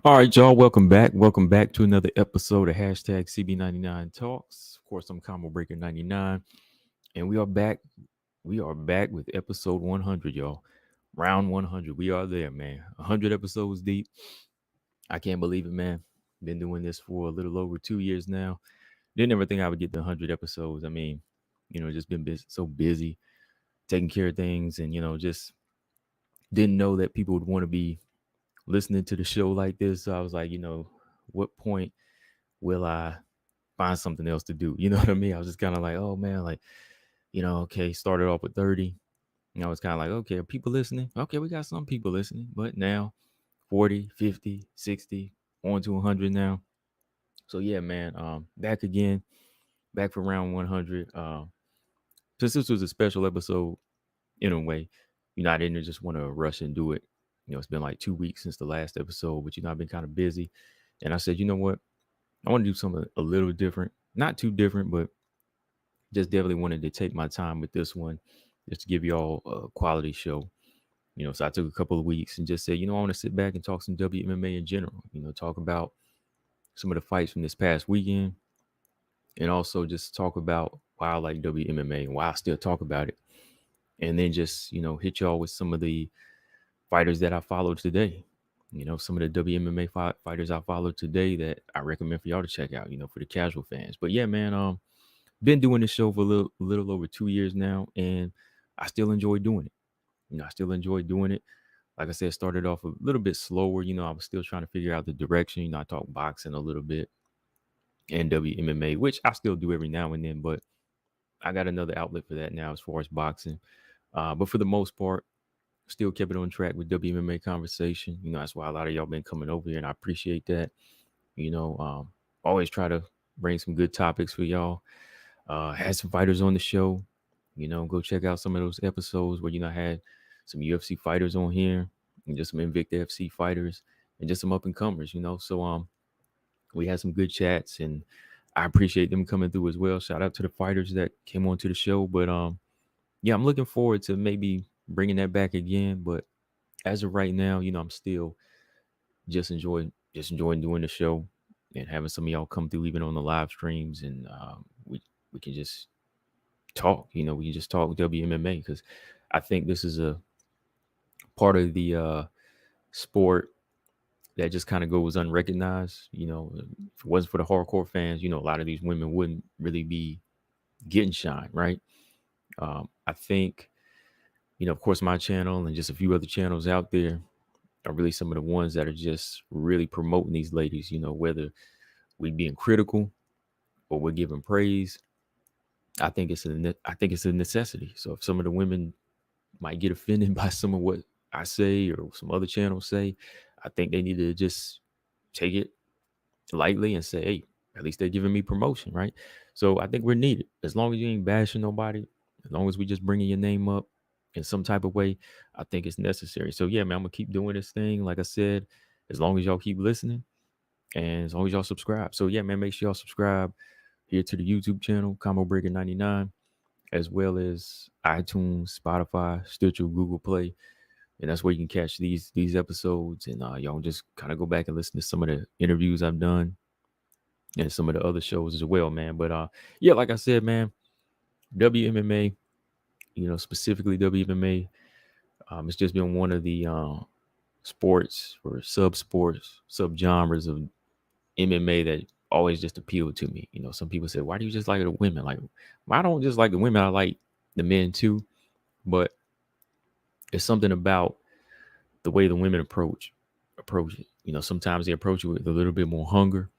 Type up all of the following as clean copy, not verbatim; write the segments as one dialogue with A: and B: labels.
A: All right, y'all. Welcome back. Welcome back to another episode of hashtag CB99 Talks. Of course, I'm Combo Breaker 99, and we are back. We are back with episode 100, y'all. Round 100. We are there, man. 100 episodes deep. I can't believe it, man. Been doing this for a little over 2 years now. Didn't ever think I would get to 100 episodes. I mean, just been so busy taking care of things, and just didn't know that people would want to be listening to the show like this. So I was like, what point will I find something else to do? You know what I mean? I was just kind of like, oh man, like, okay, started off with 30. I was kind of like, okay, are people listening? Okay, we got some people listening, but now 40, 50, 60, on to 100 now. So yeah, man, back again, back for round 100. Since this was a special episode in a way, I didn't just want to rush and do it. It's been like 2 weeks since the last episode, but I've been kind of busy. And I said, you know what? I want to do something a little different. Not too different, but just definitely wanted to take my time with this one just to give you all a quality show. So I took a couple of weeks and just said, I want to sit back and talk some WMMA in general, talk about some of the fights from this past weekend and also just talk about why I like WMMA and why I still talk about it. And then just, hit y'all with some of the fighters that I followed today. Some of the WMMA fighters I followed today that I recommend for y'all to check out, for the casual fans. But yeah, man, been doing this show for a little over 2 years now, and I still enjoy doing it. I still enjoy doing it. Like I said, started off a little bit slower. I was still trying to figure out the direction. I talk boxing a little bit and WMMA, which I still do every now and then, but I got another outlet for that now as far as boxing. But for the most part, still kept it on track with WMMA conversation. That's why a lot of y'all been coming over here, and I appreciate that. Always try to bring some good topics for y'all. Had some fighters on the show. Go check out some of those episodes where I had some UFC fighters on here and just some Invicta FC fighters and just some up and comers. So we had some good chats, and I appreciate them coming through as well. Shout out to the fighters that came onto the show, but yeah, I'm looking forward to maybe bringing that back again. But as of right now, I'm still just enjoying doing the show and having some of y'all come through even on the live streams, and we can just talk. We can just talk WMMA because I think this is a part of the sport that just kind of goes unrecognized. If it wasn't for the hardcore fans, a lot of these women wouldn't really be getting shine, right? I think, of course, my channel and just a few other channels out there are really some of the ones that are just really promoting these ladies, whether we being critical or we're giving praise. I think it's a necessity. So if some of the women might get offended by some of what I say or some other channels say, I think they need to just take it lightly and say, hey, at least they're giving me promotion, right? So I think we're needed. As long as you ain't bashing nobody, as long as we just bringing your name up in some type of way, I think it's necessary. So yeah, man, I'm gonna keep doing this thing. Like I said, as long as y'all keep listening and as long as y'all subscribe. So yeah, man, make sure y'all subscribe here to the YouTube channel, Combo Breaker 99, as well as iTunes, Spotify, Stitcher, Google Play. And that's where you can catch these episodes. And y'all just kind of go back and listen to some of the interviews I've done and some of the other shows as well, man. But yeah, like I said, man, WMMA, specifically WMMA, it's just been one of the sports or sub genres of MMA that always just appealed to me. Some people say, why do you just like the women? Like, I don't just like the women, I like the men too. But it's something about the way the women approach it. Sometimes they approach it with a little bit more hunger,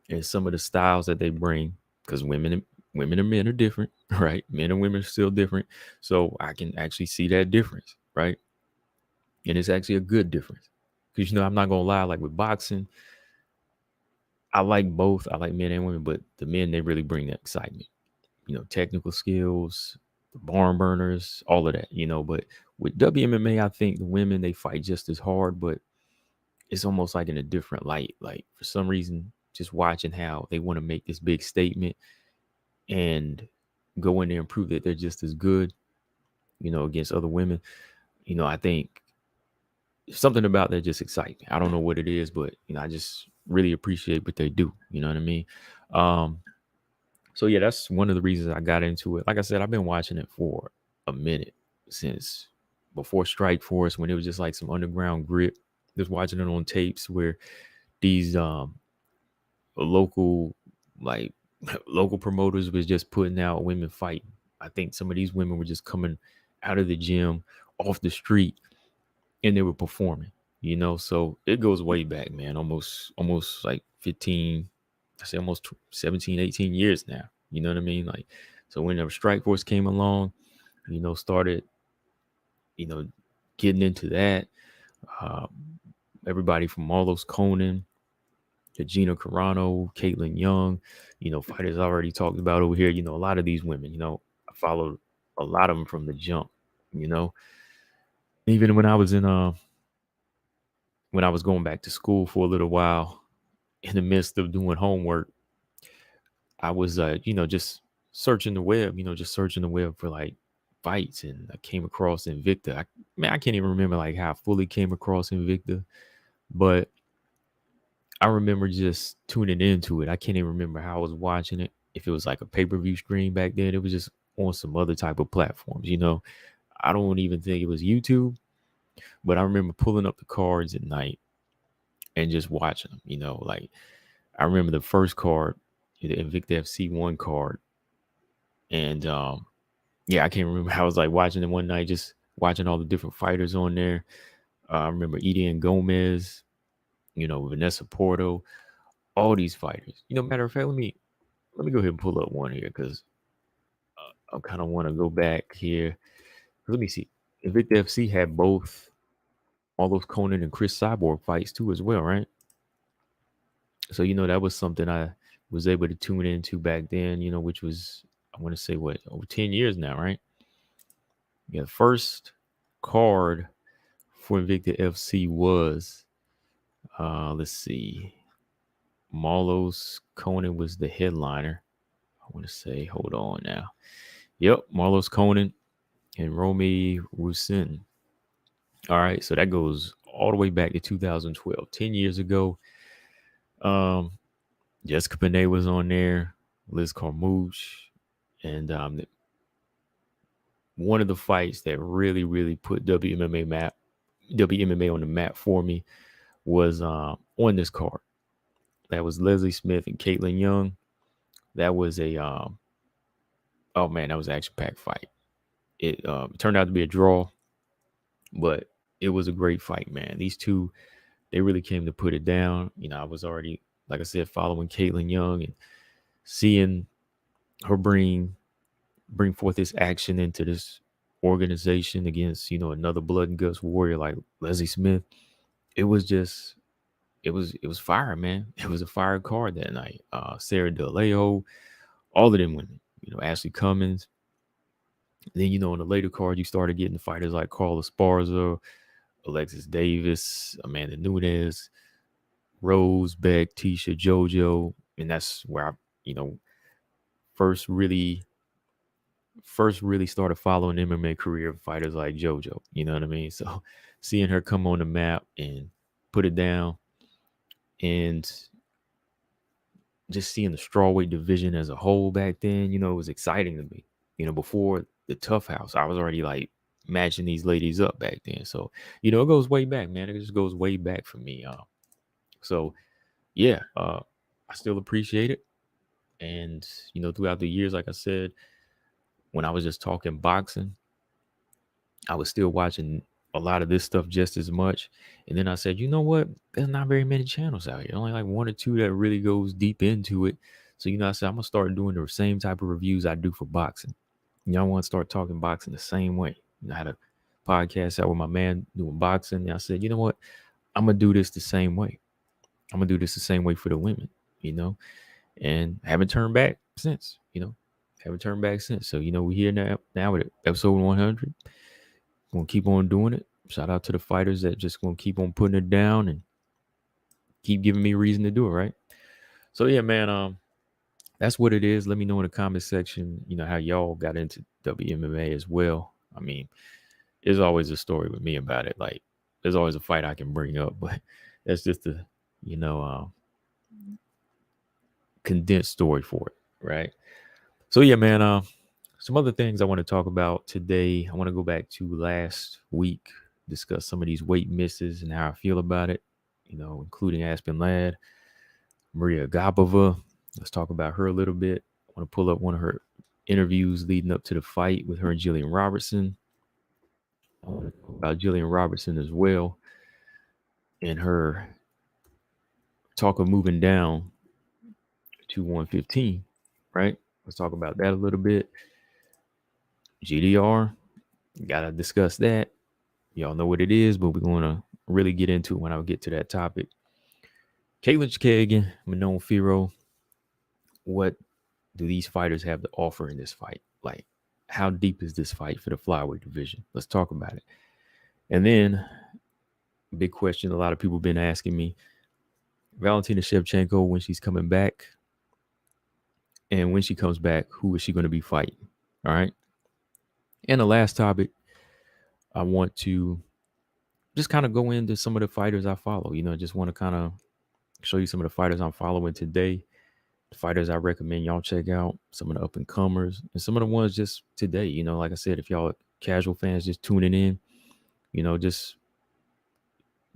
A: and some of the styles that they bring, because women and men are different, right? Men and women are still different. So I can actually see that difference, right? And it's actually a good difference. Because I'm not gonna lie, like with boxing, I like both. I like men and women, but the men, they really bring that excitement. Technical skills, the barn burners, all of that, but with WMMA, I think the women, they fight just as hard, but it's almost like in a different light. Like for some reason, just watching how they want to make this big statement and go in there and prove that they're just as good, against other women. I think something about that just excites me. I don't know what it is, but I just really appreciate what they do. You know what I mean? Um, so yeah, that's one of the reasons I got into it. Like I said, I've been watching it for a minute, since before Strike Force, when it was just like some underground grit. Just watching it on tapes where these local, like, local promoters was just putting out women fighting. I think some of these women were just coming out of the gym, off the street, and they were performing. So it goes way back, man. Almost like 15, I say almost 17, 18 years now. You know what I mean? Like, so whenever Strike Force came along, started, you know, getting into that. Uh, Everybody from Marlos Conan to Gina Carano, Caitlin Young, fighters I already talked about over here. A lot of these women, I followed a lot of them from the jump. You know, Even when I was going back to school for a little while, in the midst of doing homework, I was just searching the web, just searching the web for like fights, and I came across Invicta. I can't even remember like how I fully came across Invicta, but I remember just tuning into it. I can't even remember how I was watching it. If it was like a pay-per-view stream back then, it was just on some other type of platforms. I don't even think it was YouTube, but I remember pulling up the cards at night and just watching them. Like, I remember the first card, the Invicta FC1 card, and yeah, I can't remember. I was like watching it one night, just watching all the different fighters on there. I remember Edian Gomez, Vanessa Porto, all these fighters. Matter of fact, let me go ahead and pull up one here, because I kind of want to go back here. Let me see. Invicta FC had both all those Conan and Chris Cyborg fights too, as well, right? So that was something I was able to tune into back then. Which was, I want to say, what, over 10 years now, right? Yeah, the first card for Invicta FC was, let's see, Marlos Conan was the headliner. I want to say, hold on now. Yep, Marlos Conan and Romy Rusin. All right, so that goes all the way back to 2012, 10 years ago. Um, Jessica Panay was on there, Liz Carmouche, and one of the fights that really, really put WMMA on the map for me was on this card. That was Leslie Smith and Caitlin Young. That was a oh man, that was an action-packed fight. It turned out to be a draw, but it was a great fight, man. These two, they really came to put it down. I was already, like I said, following Caitlin Young and seeing her bring forth this action into this organization against, another blood and guts warrior like Leslie Smith. It was just, it was fire, man. It was a fire card that night. Sarah DeLeo, all of them women, Ashley Cummins. Then, on the later card, you started getting fighters like Carla Esparza, Alexis Davis, Amanda Nunes, Rose, Beck, Tisha, JoJo. And that's where I, first really started following MMA career of fighters like JoJo. You know what I mean? So seeing her come on the map and put it down, and just seeing the strawweight division as a whole back then, it was exciting to me. Before the Tough House, I was already like matching these ladies up back then. So, it goes way back, man. It just goes way back for me. So yeah, I still appreciate it. And, throughout the years, like I said, when I was just talking boxing, I was still watching a lot of this stuff just as much. And then I said, you know what? There's not very many channels out here. Only like one or two that really goes deep into it. So, I said, I'm going to start doing the same type of reviews I do for boxing. I want to start talking boxing the same way. I had a podcast out with my man doing boxing. And I said, you know what? I'm going to do this the same way. I'm going to do this the same way for the women, and haven't turned back since, haven't turned back since. So, we're here now with episode 100. Gonna keep on doing it. Shout out to the fighters that just gonna keep on putting it down and keep giving me reason to do it, right? So yeah, man, that's what it is. Let me know in the comment section, how y'all got into WMMA as well. I mean, there's always a story with me about it. Like, there's always a fight I can bring up, but that's just the, condensed story for it, right? So yeah, man. Some other things I want to talk about today. I want to go back to last week, discuss some of these weight misses and how I feel about it. Including Aspen Ladd, Maria Gabova. Let's talk about her a little bit. I want to pull up one of her interviews leading up to the fight with her and Jillian Robertson. I want to talk about Jillian Robertson as well and her talk of moving down to 115, right? Let's talk about that a little bit. GDR, gotta discuss that. Y'all know what it is, but we're going to really get into it when I get to that topic. Caitlin Chookagian, Manon Fiorot, what do these fighters have to offer in this fight? Like, how deep is this fight for the flyweight division? Let's talk about it. And then, big question a lot of people have been asking me, Valentina Shevchenko, when she's coming back, and when she comes back, who is she going to be fighting? All right. And the last topic, I want to just kind of go into some of the fighters I follow. Just want to kind of show you some of the fighters I'm following today, the fighters I recommend y'all check out, some of the up and comers, and some of the ones just today. Like I said, if y'all are casual fans just tuning in, just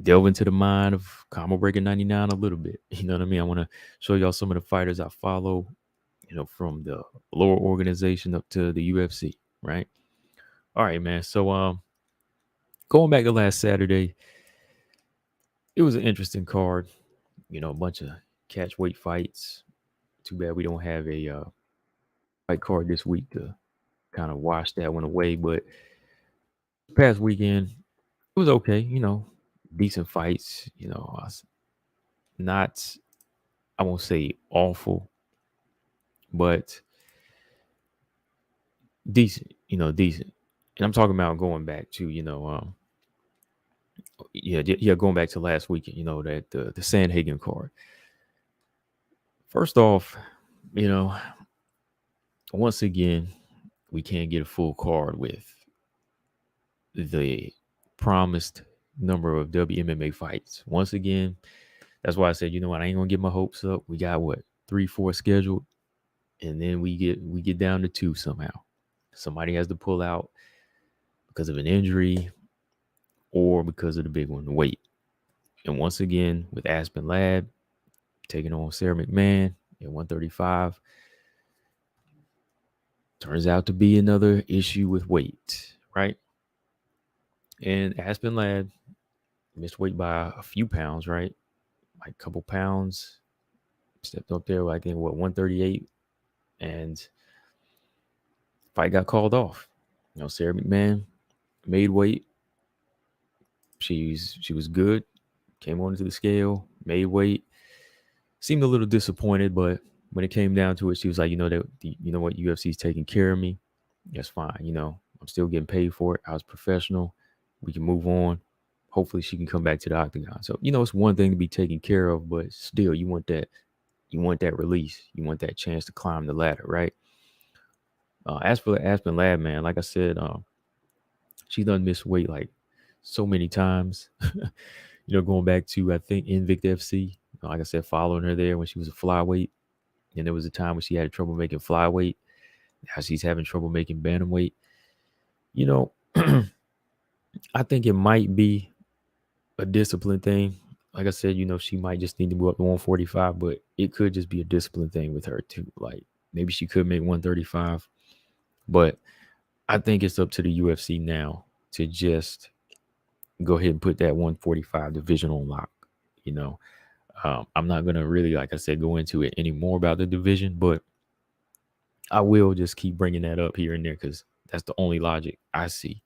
A: delve into the mind of Combo Breaker 99 a little bit. You know what I mean? I want to show y'all some of the fighters I follow, from the lower organization up to the UFC, right? All right, man. So going back to last Saturday, it was an interesting card. A bunch of catch weight fights. Too bad we don't have a fight card this week to kind of wash that one away. But past weekend, it was okay. Decent fights. Not, I won't say awful, but decent. Decent. And I'm talking about going back to, going back to last weekend. That the Sandhagen card. First off, once again, we can't get a full card with the promised number of WMMA fights. Once again, that's why I said, I ain't gonna get my hopes up. We got 3-4 scheduled, and then we get down to 2 somehow. Somebody has to pull out because of an injury or because of the big one, the weight. And once again, with Aspen Ladd taking on Sarah McMahon at 135, turns out to be another issue with weight, right? And Aspen Ladd missed weight by a few pounds, right? Like a couple pounds. Stepped up there, I think, 138. And fight got called off. Sarah McMahon made weight. She was good. Came onto the scale, made weight. Seemed a little disappointed, but when it came down to it, she was like, what, UFC's taking care of me. That's fine. I'm still getting paid for it. I was professional. We can move on. Hopefully she can come back to the octagon. So, it's one thing to be taken care of, but still you want that release. You want that chance to climb the ladder, right? As for Aspen Ladd, man, like I said, she done missed weight like so many times. Going back to, I think, Invicta FC. Like I said, following her there when she was a flyweight. And there was a time when she had trouble making flyweight. Now she's having trouble making bantamweight. I think it might be a discipline thing. Like I said, she might just need to move up to 145, but it could just be a discipline thing with her too. Like maybe she could make 135, but I think it's up to the UFC now to just go ahead and put that 145 division on lock. I'm not going to really, like I said, go into it anymore about the division, but I will just keep bringing that up here and there because that's the only logic I see.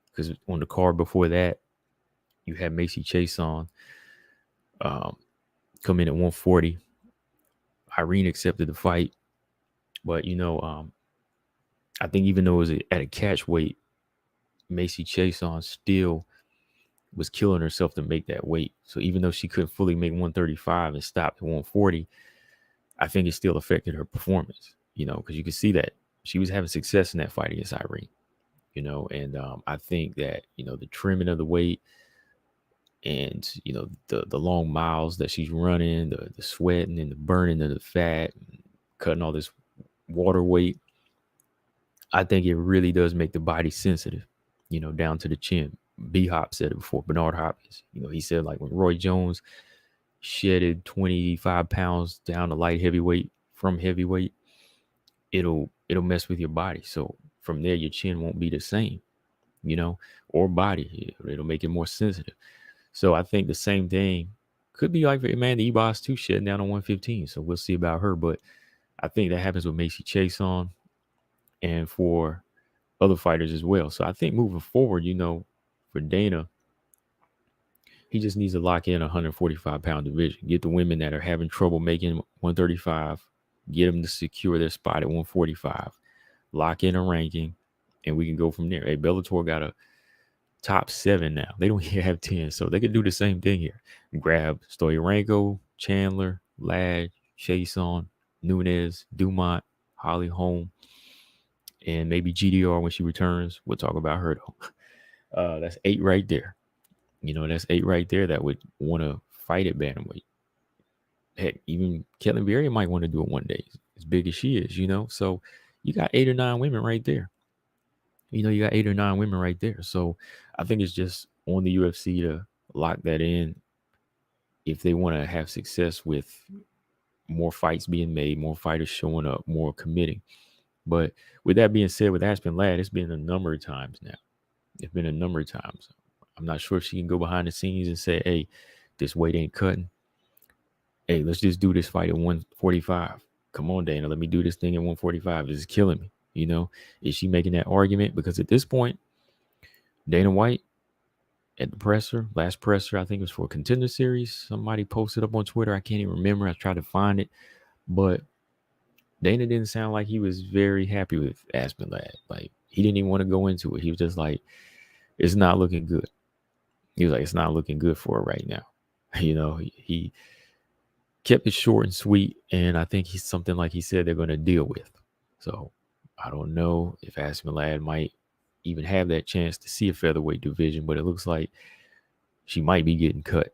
A: Because on the card before that, you had Macy Chiasson come in at 140. Irene accepted the fight, but I think even though it was at a catch weight, Macy Chiasson still was killing herself to make that weight. So even though she couldn't fully make 135 and stopped at 140, I think it still affected her performance, because you could see that she was having success in that fight against Irene, and I think that, the trimming of the weight, And the long miles that she's running, the sweating and the burning of the fat, cutting all this water weight, I think it really does make the body sensitive, down to the chin. B Hop said it before, Bernard Hopkins. He said, like, when Roy Jones shedded 25 pounds down to light heavyweight from heavyweight, it'll mess with your body. So from there, your chin won't be the same, or body. It'll make it more sensitive. So I think the same thing could be like for Amanda Ebos too, shedding down on 115. So we'll see about her. But I think that happens with Macy Chiasson and for other fighters as well. So I think moving forward, for Dana, he just needs to lock in a 145-pound division. Get the women that are having trouble making 135, get them to secure their spot at 145, lock in a ranking, and we can go from there. Hey, Bellator got a top 7 now. They don't even have 10, so they could do the same thing here. Grab Stoyarenko, Chandler, Ladd, Chiasson, Nunes, Dumont, Holly Holm, and maybe GDR when she returns. We'll talk about her though. That's 8 right there. That's 8 right there that would want to fight at bantamweight. Heck, even Kelly Berry might want to do it one day, as big as she is, So you got 8 or 9 women right there. You got 8 or 9 women right there. So I think it's just on the UFC to lock that in if they want to have success with more fights being made, more fighters showing up, more committing. But with that being said, with Aspen Ladd, it's been a number of times now. It's been a number of times. I'm not sure if she can go behind the scenes and say, hey, this weight ain't cutting. Hey, let's just do this fight at 145. Come on, Dana, let me do this thing at 145. This is killing me. Is she making that argument? Because at this point, Dana White at the last presser, I think it was for a Contender Series. Somebody posted up on Twitter. I can't even remember. I tried to find it. But Dana didn't sound like he was very happy with Aspen Ladd. Like, he didn't even want to go into it. He was just like, it's not looking good. He was like, it's not looking good for her right now. He kept it short and sweet. And I think he's something like he said they're going to deal with. So I don't know if Aspen Ladd might even have that chance to see a featherweight division, but it looks like she might be getting cut.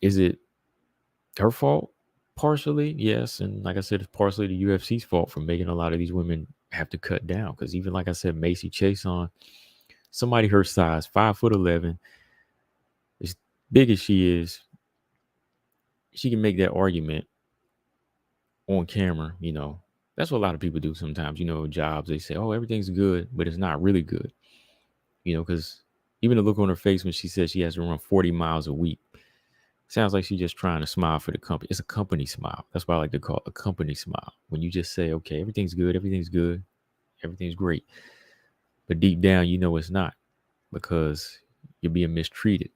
A: Is it her fault? Partially, yes. And like I said, it's partially the UFC's fault for making a lot of these women have to cut down. Because even like I said, Macy Chiasson, somebody her size, 5'11", as big as she is, she can make that argument on camera. That's what a lot of people do sometimes. Jobs, they say, oh, everything's good, but it's not really good. Because even the look on her face when she says she has to run 40 miles a week, sounds like she's just trying to smile for the company. It's a company smile. That's what I like to call it, a company smile. When you just say, okay, everything's good, everything's great. But deep down, it's not, because you're being mistreated.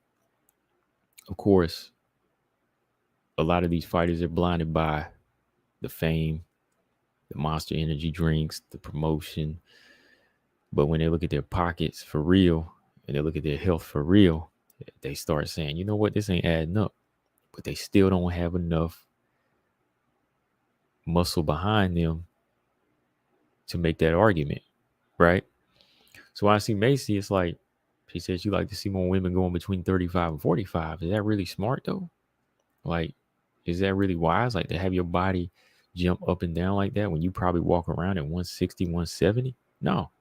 A: Of course, a lot of these fighters are blinded by the fame, the Monster Energy drinks, the promotion. But when they look at their pockets for real and they look at their health for real, they start saying, you know what, this ain't adding up. But they still don't have enough muscle behind them to make that argument, right? So when I see Macy, it's like, she says you like to see more women going between 35 and 45. Is that really smart though? Like, is that really wise? Like, to have your body jump up and down like that when you probably walk around at 160, 170? No.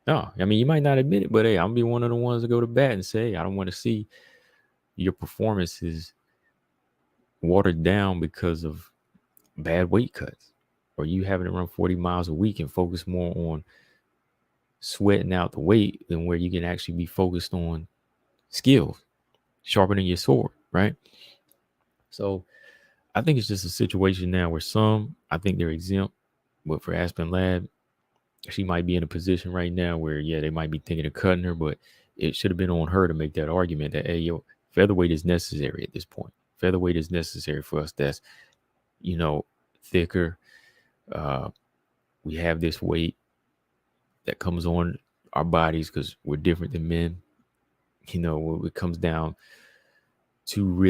A: I mean, you might not admit it, but hey, I'm gonna be one of the ones to go to bat and say, hey, I don't want to see your performances watered down because of bad weight cuts, or you having to run 40 miles a week and focus more on sweating out the weight than where you can actually be focused on skills, sharpening your sword, right? So I think it's just a situation now where I think they're exempt, but for Aspen Ladd, she might be in a position right now where, yeah, they might be thinking of cutting her, but it should have been on her to make that argument that, hey, featherweight is necessary at this point. Featherweight is necessary for us. That's, thicker. We have this weight that comes on our bodies because we're different than men. It comes down to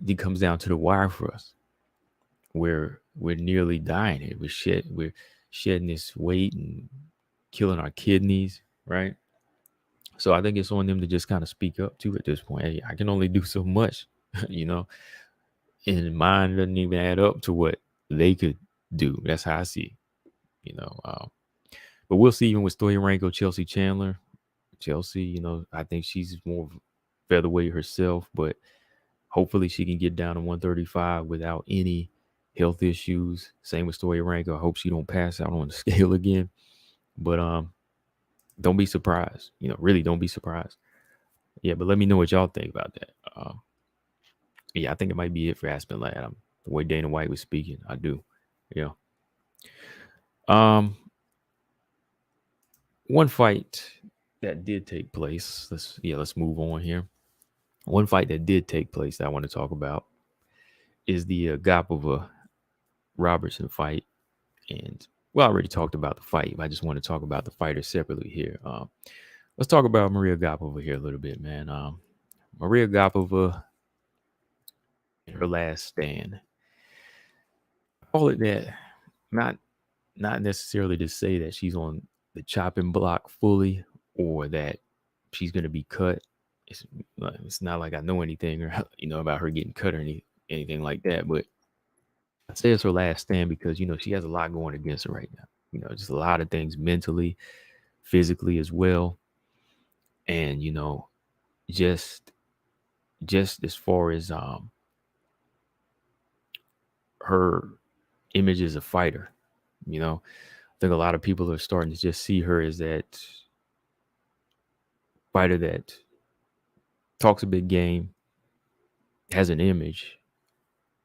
A: it comes down to the wire for us. We're nearly dying here. We're shedding this weight and killing our kidneys, right? So I think it's on them to just kind of speak up to at this point. Hey, I can only do so much, you know, and mine doesn't even add up to what they could do. That's how I see it, you know. But we'll see even with Stoyanenko, Chelsea Chandler. Chelsea, I think she's more of a featherweight herself, but hopefully she can get down to 135 without any health issues. Same with Stoyanenko. I hope she don't pass out on the scale again. But don't be surprised. Really don't be surprised. Yeah, but let me know what y'all think about that. Yeah, I think it might be it for Aspen Ladd. The way Dana White was speaking, I do. Yeah. One fight that did take place. Let's move on here. One fight that did take place that I want to talk about is the Agapova Robertson fight. And I already talked about the fight. I just want to talk about the fighters separately here. Let's talk about Maria Agapova here a little bit, man. Maria Agapova, in her last stand. I call it that. Not necessarily to say that she's on the chopping block fully or that she's going to be cut. It's not like I know anything or about her getting cut or anything like that. But I say it's her last stand because she has a lot going against her right now. Just a lot of things mentally, physically as well, and just as far as her image as a fighter. I think a lot of people are starting to just see her as that fighter that talks a big game, has an image,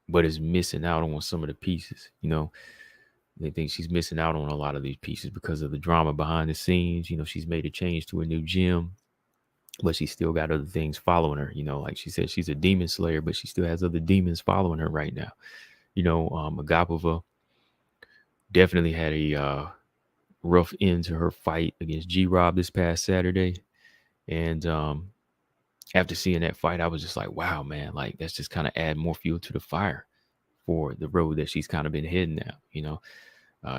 A: but is missing out on some of the pieces. They think she's missing out on a lot of these pieces because of the drama behind the scenes. She's made a change to a new gym, but she still got other things following her. Like she said, she's a demon slayer, but she still has other demons following her right now. Agapova definitely had a rough end to her fight against G-Rob this past Saturday. And after seeing that fight, I was just like, wow, man, like that's just kind of add more fuel to the fire for the road that she's kind of been heading now.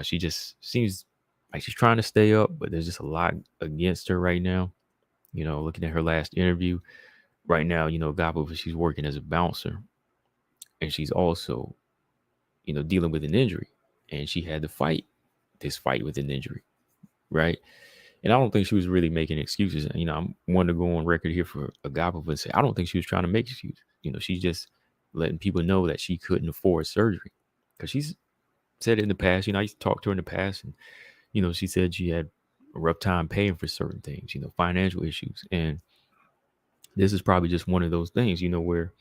A: She just seems like she's trying to stay up, but there's just a lot against her right now. Looking at her last interview right now, Gabova, she's working as a bouncer, and she's also, dealing with an injury, and she had to fight this fight with an injury, right? And I don't think she was really making excuses. I'm one to go on record here for Agapova and say I don't think she was trying to make excuses. She's just letting people know that she couldn't afford surgery because she's said it in the past. I used to talk to her in the past, and she said she had a rough time paying for certain things. Financial issues, and this is probably just one of those things. Where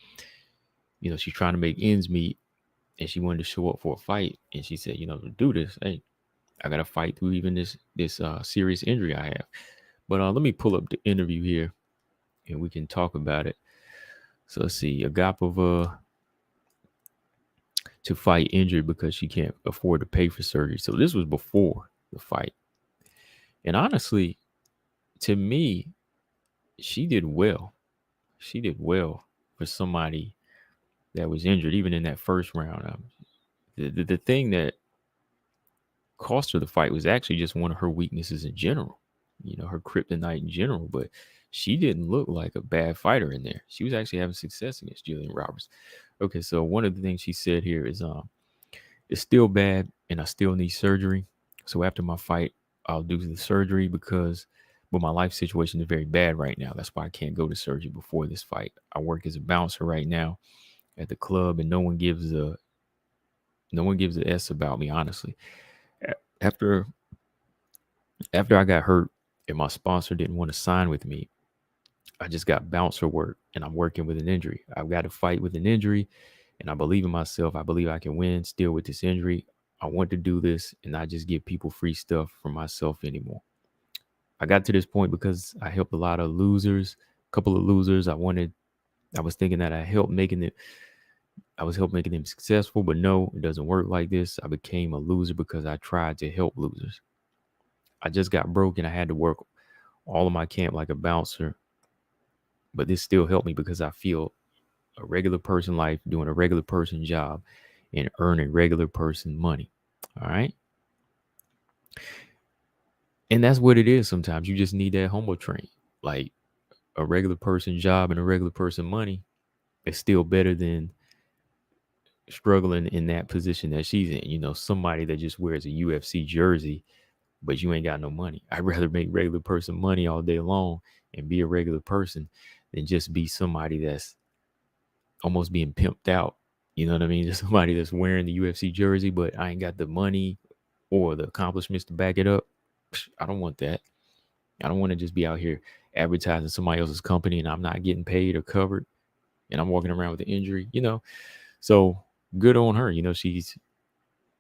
A: she's trying to make ends meet, and she wanted to show up for a fight, and she said, to do this, hey, I got to fight through even this serious injury I have. But let me pull up the interview here and we can talk about it. So let's see. Agapova to fight injured because she can't afford to pay for surgery. So this was before the fight. And honestly, to me, she did well. She did well for somebody that was injured, even in that first round. The thing that cost her the fight was actually just one of her weaknesses in general, her kryptonite in general. But she didn't look like a bad fighter in there. She was actually having success against Jillian Robertson. Okay, so one of the things she said here is it's still bad and I still need surgery. So after my fight, I'll do the surgery but my life situation is very bad right now. That's why I can't go to surgery before this fight. I work as a bouncer right now at the club, and no one gives a S about me, honestly. After I got hurt and my sponsor didn't want to sign with me, I just got bouncer work and I'm working with an injury. I've got to fight with an injury, and I believe in myself. I believe I can win still with this injury. I want to do this and not just give people free stuff for myself anymore. I got to this point because I helped a lot of losers, a couple of losers. I was thinking that I helped making them successful, but no, it doesn't work like this. I became a loser because I tried to help losers. I just got broke and I had to work all of my camp like a bouncer, but this still helped me because I feel a regular person life, doing a regular person job and earning regular person money. All right. And that's what it is. Sometimes you just need that humble train. like a regular person job and a regular person money is still better than struggling in that position that she's in. Somebody that just wears a UFC jersey, but you ain't got no money. I'd rather make regular person money all day long and be a regular person than just be somebody that's almost being pimped out. You know what I mean? Just somebody that's wearing the UFC jersey, but I ain't got the money or the accomplishments to back it up. I don't want that. I don't want to just be out here advertising somebody else's company and I'm not getting paid or covered and I'm walking around with an injury, So good on her. She's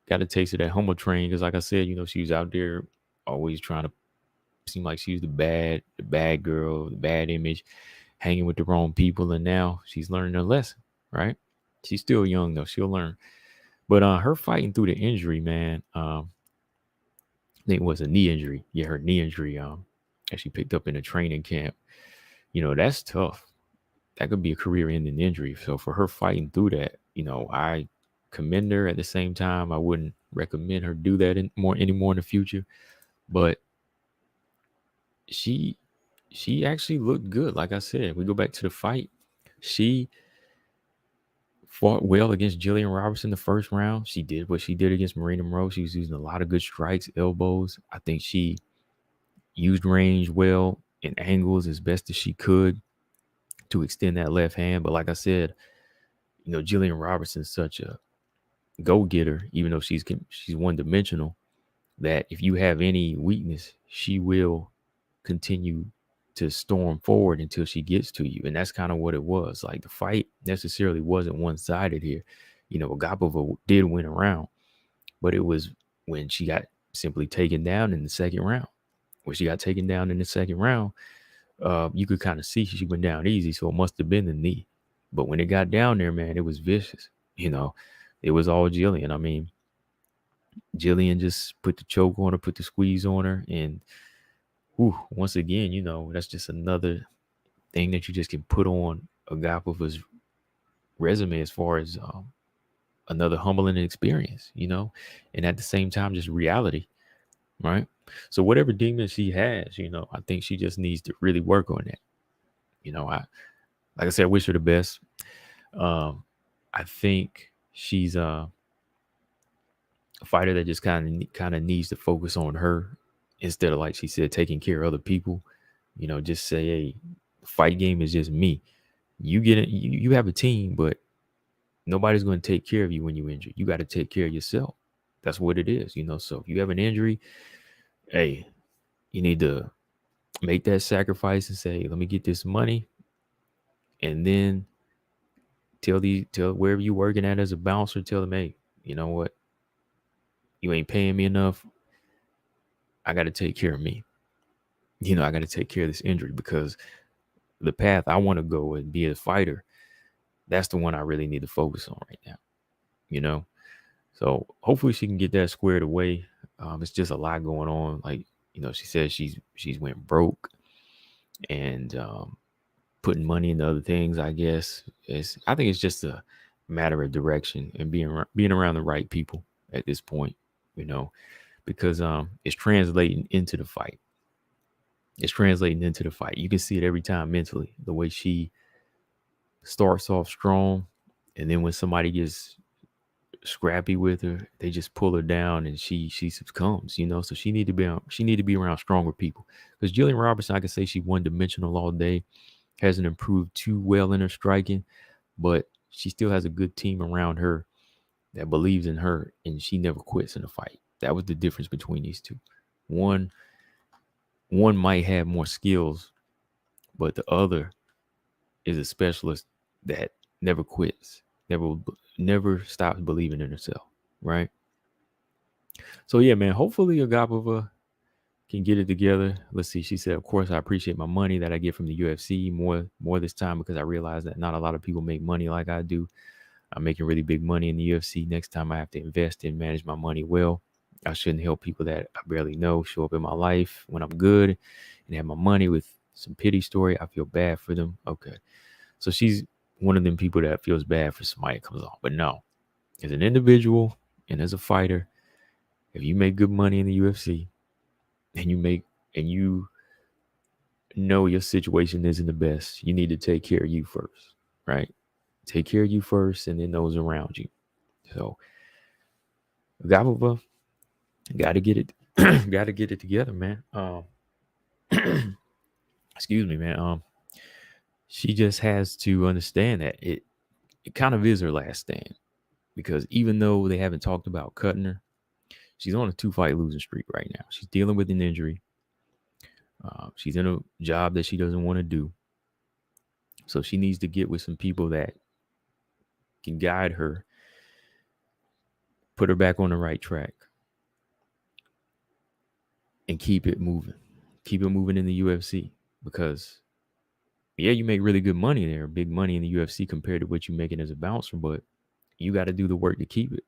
A: got a taste of that humble train because, like I said, she was out there always trying to seem like she was the bad girl, the bad image, hanging with the wrong people. And now she's learning her lesson, right? She's still young, though. She'll learn. But her fighting through the injury, man, I think it was a knee injury. Yeah, her knee injury that she picked up in a training camp. That's tough. That could be a career-ending injury. So for her fighting through that, I commend her. At the same time, I wouldn't recommend her do that anymore in the future. But she actually looked good. Like I said, we go back to the fight. She fought well against Jillian Robertson the first round. She did what she did against Marina Monroe. She was using a lot of good strikes, elbows. I think she used range well and angles as best as she could to extend that left hand. But like I said, Jillian Robertson's such a go-getter, even though she's one-dimensional, that if you have any weakness, she will continue to storm forward until she gets to you. And that's kind of what it was. Like the fight necessarily wasn't one-sided here. Agapova did win a round, but it was when she got simply taken down in the second round. When she got taken down in the second round, you could kind of see she went down easy. So it must have been the knee. But when it got down there, man, it was vicious. It was all Jillian. I mean, Jillian just put the choke on her, put the squeeze on her. And once again, that's just another thing that you just can put on Agapova's resume as far as another humbling experience, and at the same time, just reality, right? So whatever demon she has, I think she just needs to really work on that. Like I said, I wish her the best. I think she's a fighter that just kind of needs to focus on her instead of, like she said, taking care of other people. Just say, hey, fight game is just me. You get it. You have a team, but nobody's going to take care of you when you're injured. You got to take care of yourself. That's what it is. So if you have an injury, hey, you need to make that sacrifice and say, let me get this money, and then tell wherever you're working at as a bouncer, tell them, hey, you know what? You ain't paying me enough. I got to take care of me. I got to take care of this injury because the path I want to go and be a fighter, that's the one I really need to focus on right now. So hopefully she can get that squared away. It's just a lot going on. Like, she says she's went broke and putting money into other things, I guess. I think it's just a matter of direction and being around the right people at this point, because it's translating into the fight. It's translating into the fight. You can see it every time mentally, the way she starts off strong, and then when somebody gets scrappy with her, they just pull her down and she succumbs, so she need to be around stronger people, because Jillian Robertson, I can say she one-dimensional all day, hasn't improved too well in her striking, but she still has a good team around her that believes in her, and she never quits in a fight. That was the difference between these two. One might have more skills, but the other is a specialist that never quits, never stops believing in herself, right? So yeah, man, hopefully Agapova can get it together. Let's see. She said, of course, I appreciate my money that I get from the UFC more this time, because I realize that not a lot of people make money like I do. I'm making really big money in the UFC. Next time I have to invest and manage my money well. I shouldn't help people that I barely know show up in my life when I'm good and have my money with some pity story. I feel bad for them. Okay. So she's one of them people that feels bad for somebody that comes on. But no, as an individual and as a fighter, if you make good money in the UFC and you know your situation isn't the best. You need to take care of you first, right? Take care of you first, and then those around you. So, Gabova, got to get it, got to get it together, man. Excuse me, man. She just has to understand that it kind of is her last stand, because even though they haven't talked about cutting her, she's on a 2-fight losing streak right now. She's dealing with an injury. She's in a job that she doesn't want to do. So she needs to get with some people that can guide her, put her back on the right track, and keep it moving. Keep it moving in the UFC. Because, yeah, you make really good money there, big money in the UFC compared to what you're making as a bouncer, but you got to do the work to keep it.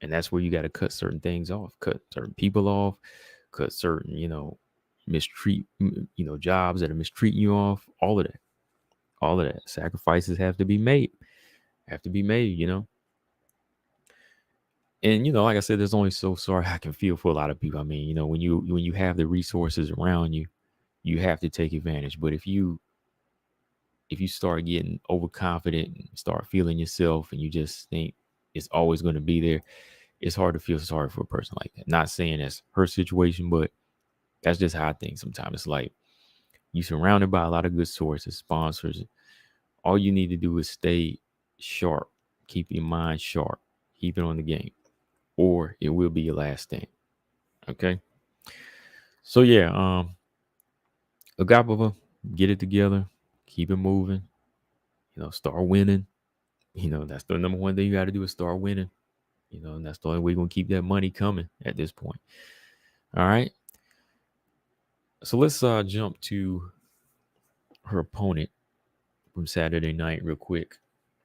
A: And that's where you got to cut certain things off, cut certain people off, cut certain, jobs that are mistreating you off, all of that. All of that. Sacrifices have to be made. And like I said, there's only so sorry I can feel for a lot of people. I mean, when you have the resources around you, you have to take advantage. But if you start getting overconfident and start feeling yourself and you just think it's always going to be there, it's hard to feel sorry for a person like that. Not saying that's her situation, but that's just how I think sometimes. It's like you're surrounded by a lot of good sources, sponsors. All you need to do is stay sharp, keep your mind sharp, keep it on the game, or it will be your last stand. Okay. So yeah, Agapova, get it together, keep it moving, start winning. That's the number one thing you got to do is start winning. And that's the only way you're going to keep that money coming at this point. All right. So let's jump to her opponent from Saturday night real quick.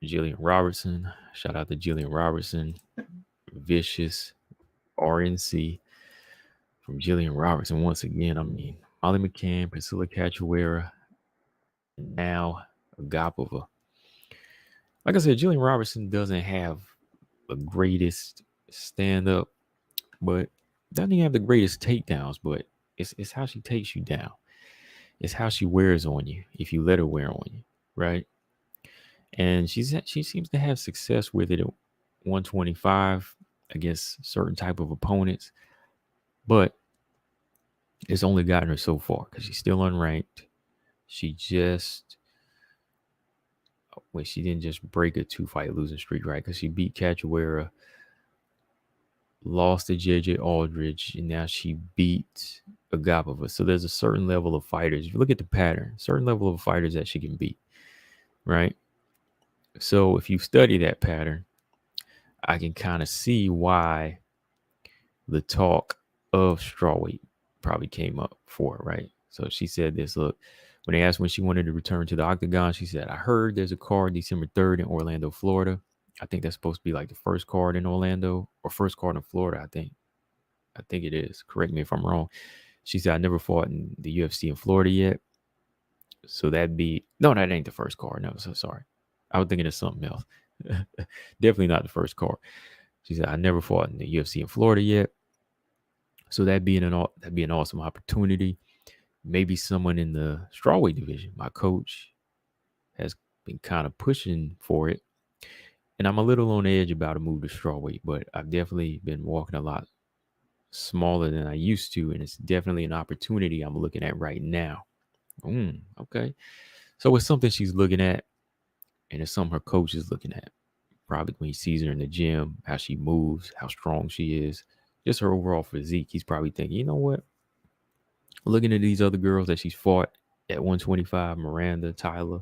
A: Jillian Robertson. Shout out to Jillian Robertson. Vicious RNC from Jillian Robertson. Once again, I mean, Molly McCann, Priscilla Cachoeira, and now Agapova. Like I said, Jillian Robertson doesn't have the greatest stand-up, but doesn't even have the greatest takedowns, but it's how she takes you down. It's how she wears on you if you let her wear on you, right? And she seems to have success with it at 125 against certain type of opponents, but it's only gotten her so far because she's still unranked. She didn't just break a 2-fight losing streak, right? Because she beat Cachoeira, lost to JJ Aldridge, and now she beat Agapova. So there's a certain level of fighters. If you look at the pattern, certain level of fighters that she can beat, right? So if you study that pattern, I can kind of see why the talk of strawweight probably came up for her, right? So she said this, look, when they asked when she wanted to return to the octagon, she said, I heard there's a card December 3rd in Orlando, Florida. I think that's supposed to be like the first card in Orlando or first card in Florida, I think. I think it is. Correct me if I'm wrong. She said, I never fought in the UFC in Florida yet. So that ain't the first card. No, so sorry. I was thinking of something else. Definitely not the first card. She said, I never fought in the UFC in Florida yet. So that'd be an awesome opportunity. Maybe someone in the strawweight division. My coach has been kind of pushing for it. And I'm a little on edge about a move to strawweight, but I've definitely been walking a lot smaller than I used to. And it's definitely an opportunity I'm looking at right now. Okay. So it's something she's looking at, and it's something her coach is looking at. Probably when he sees her in the gym, how she moves, how strong she is, just her overall physique. He's probably thinking, you know what? Looking at these other girls that she's fought at 125, Miranda, Tyler,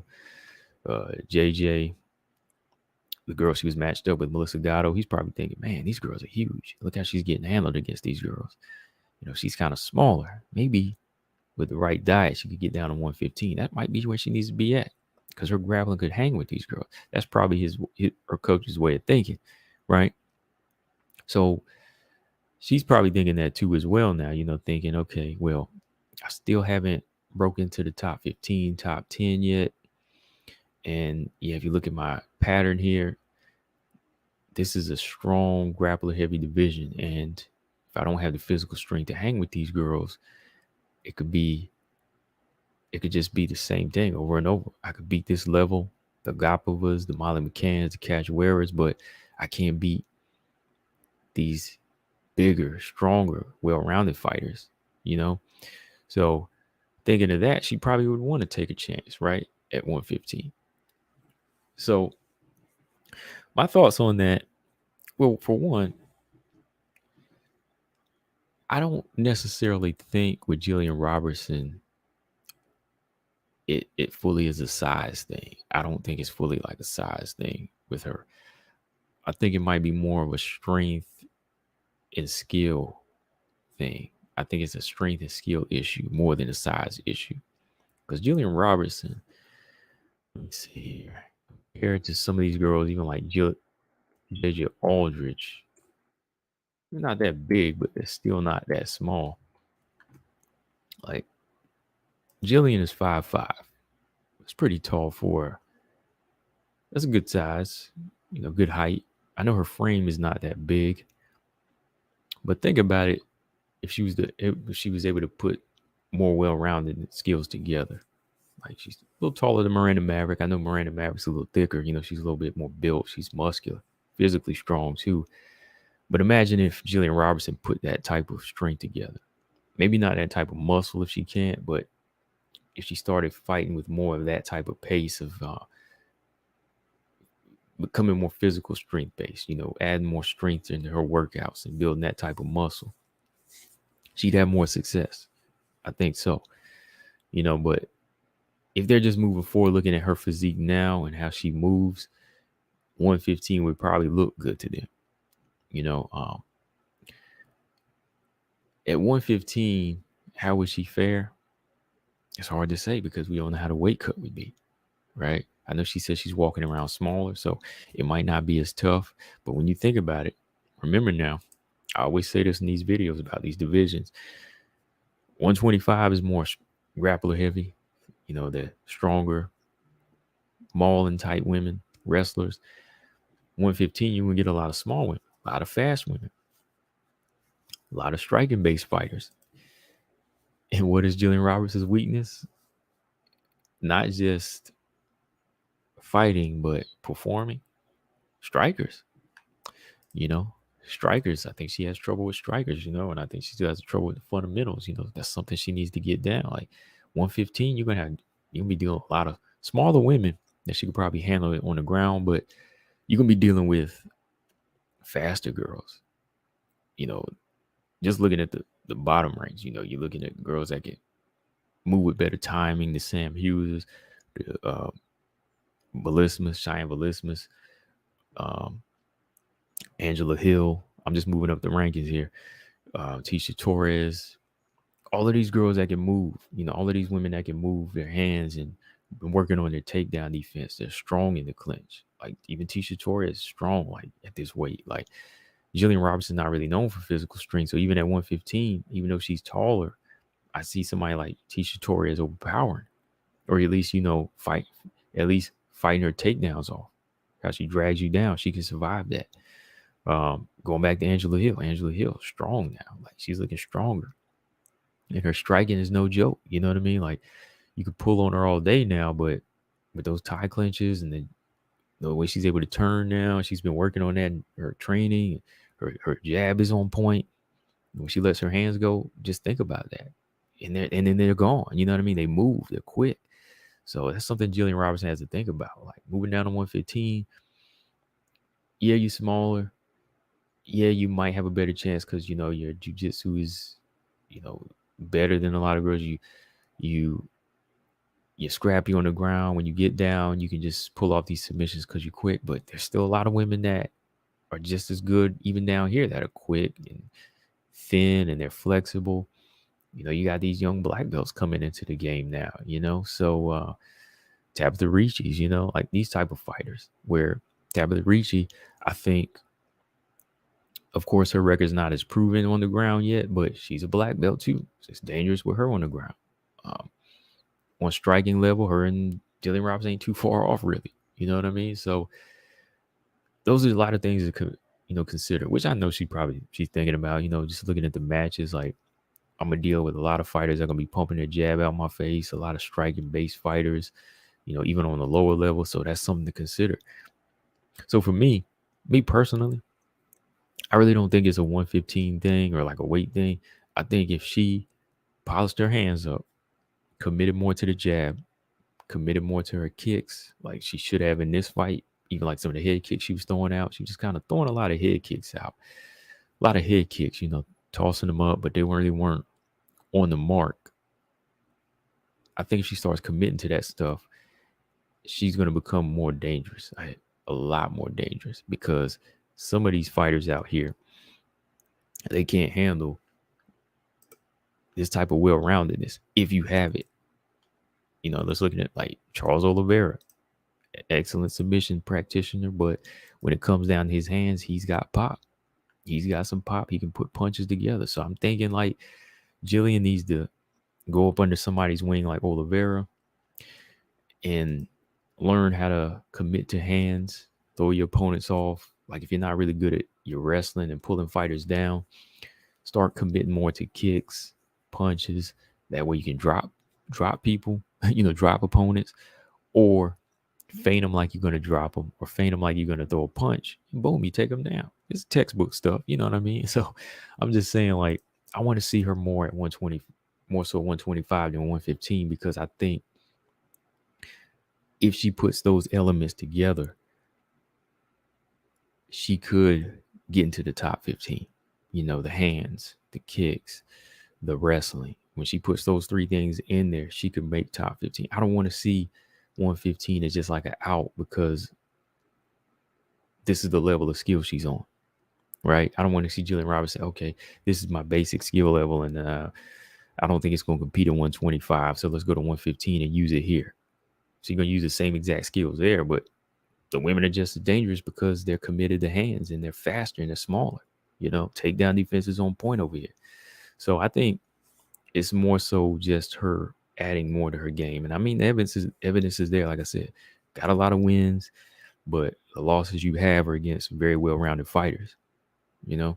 A: JJ, the girl she was matched up with, Melissa Gatto, he's probably thinking, man, these girls are huge. Look how she's getting handled against these girls. She's kind of smaller. Maybe with the right diet, she could get down to 115. That might be where she needs to be at because her grappling could hang with these girls. That's probably her coach's way of thinking, right? So she's probably thinking that too as well now, thinking, okay, well, I still haven't broken into the top 15, top 10 yet. And yeah, if you look at my pattern here, this is a strong grappler heavy division. And if I don't have the physical strength to hang with these girls, it could be it could just be the same thing over and over. I could beat this level, the Agapovas, the Molly McCanns, the Cash Wearers, but I can't beat these bigger, stronger, well-rounded fighters, you know? So thinking of that, she probably would want to take a chance, right? At 115. So my thoughts on that, well, for one, I don't necessarily think with Jillian Robertson, it fully is a size thing. I don't think it's fully like a size thing with her. I think it might be more of a strength and skill thing. I think it's a strength and skill issue more than a size issue. Because Jillian Robertson, let me see here, compared to some of these girls, even like JJ Aldrich, they're not that big, but they're still not that small. Like Jillian is 5'5". It's pretty tall for her. That's a good size, good height. I know her frame is not that big, but think about it. If she was able to put more well-rounded skills together, like she's a little taller than Miranda Maverick. I know Miranda Maverick's a little thicker. She's a little bit more built. She's muscular, physically strong too. But imagine if Jillian Robertson put that type of strength together. Maybe not that type of muscle if she can't, but if she started fighting with more of that type of pace of becoming more physical strength based, adding more strength into her workouts and building that type of muscle, she'd have more success. I think so. But if they're just moving forward, looking at her physique now and how she moves, 115 would probably look good to them. At 115, how would she fare? It's hard to say because we don't know how the weight cut would be, right? I know she says she's walking around smaller, so it might not be as tough. But when you think about it, remember now, I always say this in these videos about these divisions. 125 is more grappler heavy, the stronger, maul and tight women, wrestlers. 115, you will get a lot of small women, a lot of fast women, a lot of striking based fighters. And what is Jillian Robertson's weakness? Not just fighting, but performing. Strikers, strikers. I think she has trouble with strikers, and I think she still has trouble with the fundamentals. That's something she needs to get down. Like 115, you're gonna be dealing with a lot of smaller women that she could probably handle it on the ground, but you're gonna be dealing with faster girls. Just looking at the bottom range, you're looking at girls that can move with better timing. The Sam Hughes, the Cheyenne Valismas, Angela Hill. I'm just moving up the rankings here. Tisha Torres. All of these girls that can move, all of these women that can move their hands and been working on their takedown defense. They're strong in the clinch. Like even Tisha Torres is strong, like at this weight. Like Jillian Robertson not really known for physical strength. So even at 115, even though she's taller, I see somebody like Tisha Torres overpowering. Or at least, fighting her takedowns off. How she drags you down. She can survive that. Going back to Angela Hill, strong now. Like she's looking stronger. And her striking is no joke. You know what I mean? Like you could pull on her all day now, but with those tie clinches and the way she's able to turn now, she's been working on that in her training. Her jab is on point. When she lets her hands go, just think about that. And then they're gone. You know what I mean? They move. They're quick. So that's something Jillian Robertson has to think about. Like moving down to 115. Yeah, you're smaller. Yeah, you might have a better chance because your jiu-jitsu is, better than a lot of girls. You're scrappy on the ground. When you get down, you can just pull off these submissions because you're quick. But there's still a lot of women that are just as good, even down here, that are quick and thin and they're flexible. You got these young black belts coming into the game now, So Tabitha Ricci's, like these type of fighters where Tabitha Ricci, I think, of course, her record's not as proven on the ground yet, but she's a black belt too. So it's dangerous with her on the ground. On striking level, her and Jillian Robertson ain't too far off, really. You know what I mean? So those are a lot of things to consider, which I know she's thinking about. Just looking at the matches, like I'm gonna deal with a lot of fighters that are gonna be pumping their jab out my face, a lot of striking base fighters, even on the lower level. So that's something to consider. So for me personally, I really don't think it's a 115 thing or like a weight thing. I think if she polished her hands up, committed more to the jab, committed more to her kicks, like she should have in this fight, even like some of the head kicks she was throwing out, she was just kind of throwing a lot of head kicks out. A lot of head kicks, tossing them up, but they really weren't on the mark. I think if she starts committing to that stuff, she's going to become more dangerous, a lot more dangerous, because some of these fighters out here, they can't handle this type of well-roundedness if you have it. Let's look at like Charles Oliveira, excellent submission practitioner, but when it comes down to his hands, he's got pop. He's got some pop. He can put punches together. So I'm thinking like Jillian needs to go up under somebody's wing like Oliveira and learn how to commit to hands, throw your opponents off. Like if you're not really good at your wrestling and pulling fighters down, start committing more to kicks, punches. That way you can drop people, drop opponents, or feint them like you're going to drop them, or feint them like you're going to throw a punch. And boom, you take them down. It's textbook stuff. You know what I mean? So I'm just saying, like, I want to see her more at 120, more so 125 than 115, because I think if she puts those elements together, she could get into the top 15. The hands, the kicks, the wrestling. When she puts those three things in there, she could make top 15. I don't want to see 115 as just like an out, because this is the level of skill she's on, right? I don't want to see Jillian Robertson say, okay, this is my basic skill level, and I don't think it's going to compete at 125, so let's go to 115 and use it here. She's going to use the same exact skills there, but the women are just as dangerous because they're committed to hands and they're faster and they're smaller. Takedown defense is on point over here. So I think it's more so just her adding more to her game. And I mean, the evidence is there. Like I said, got a lot of wins, but the losses you have are against very well-rounded fighters. It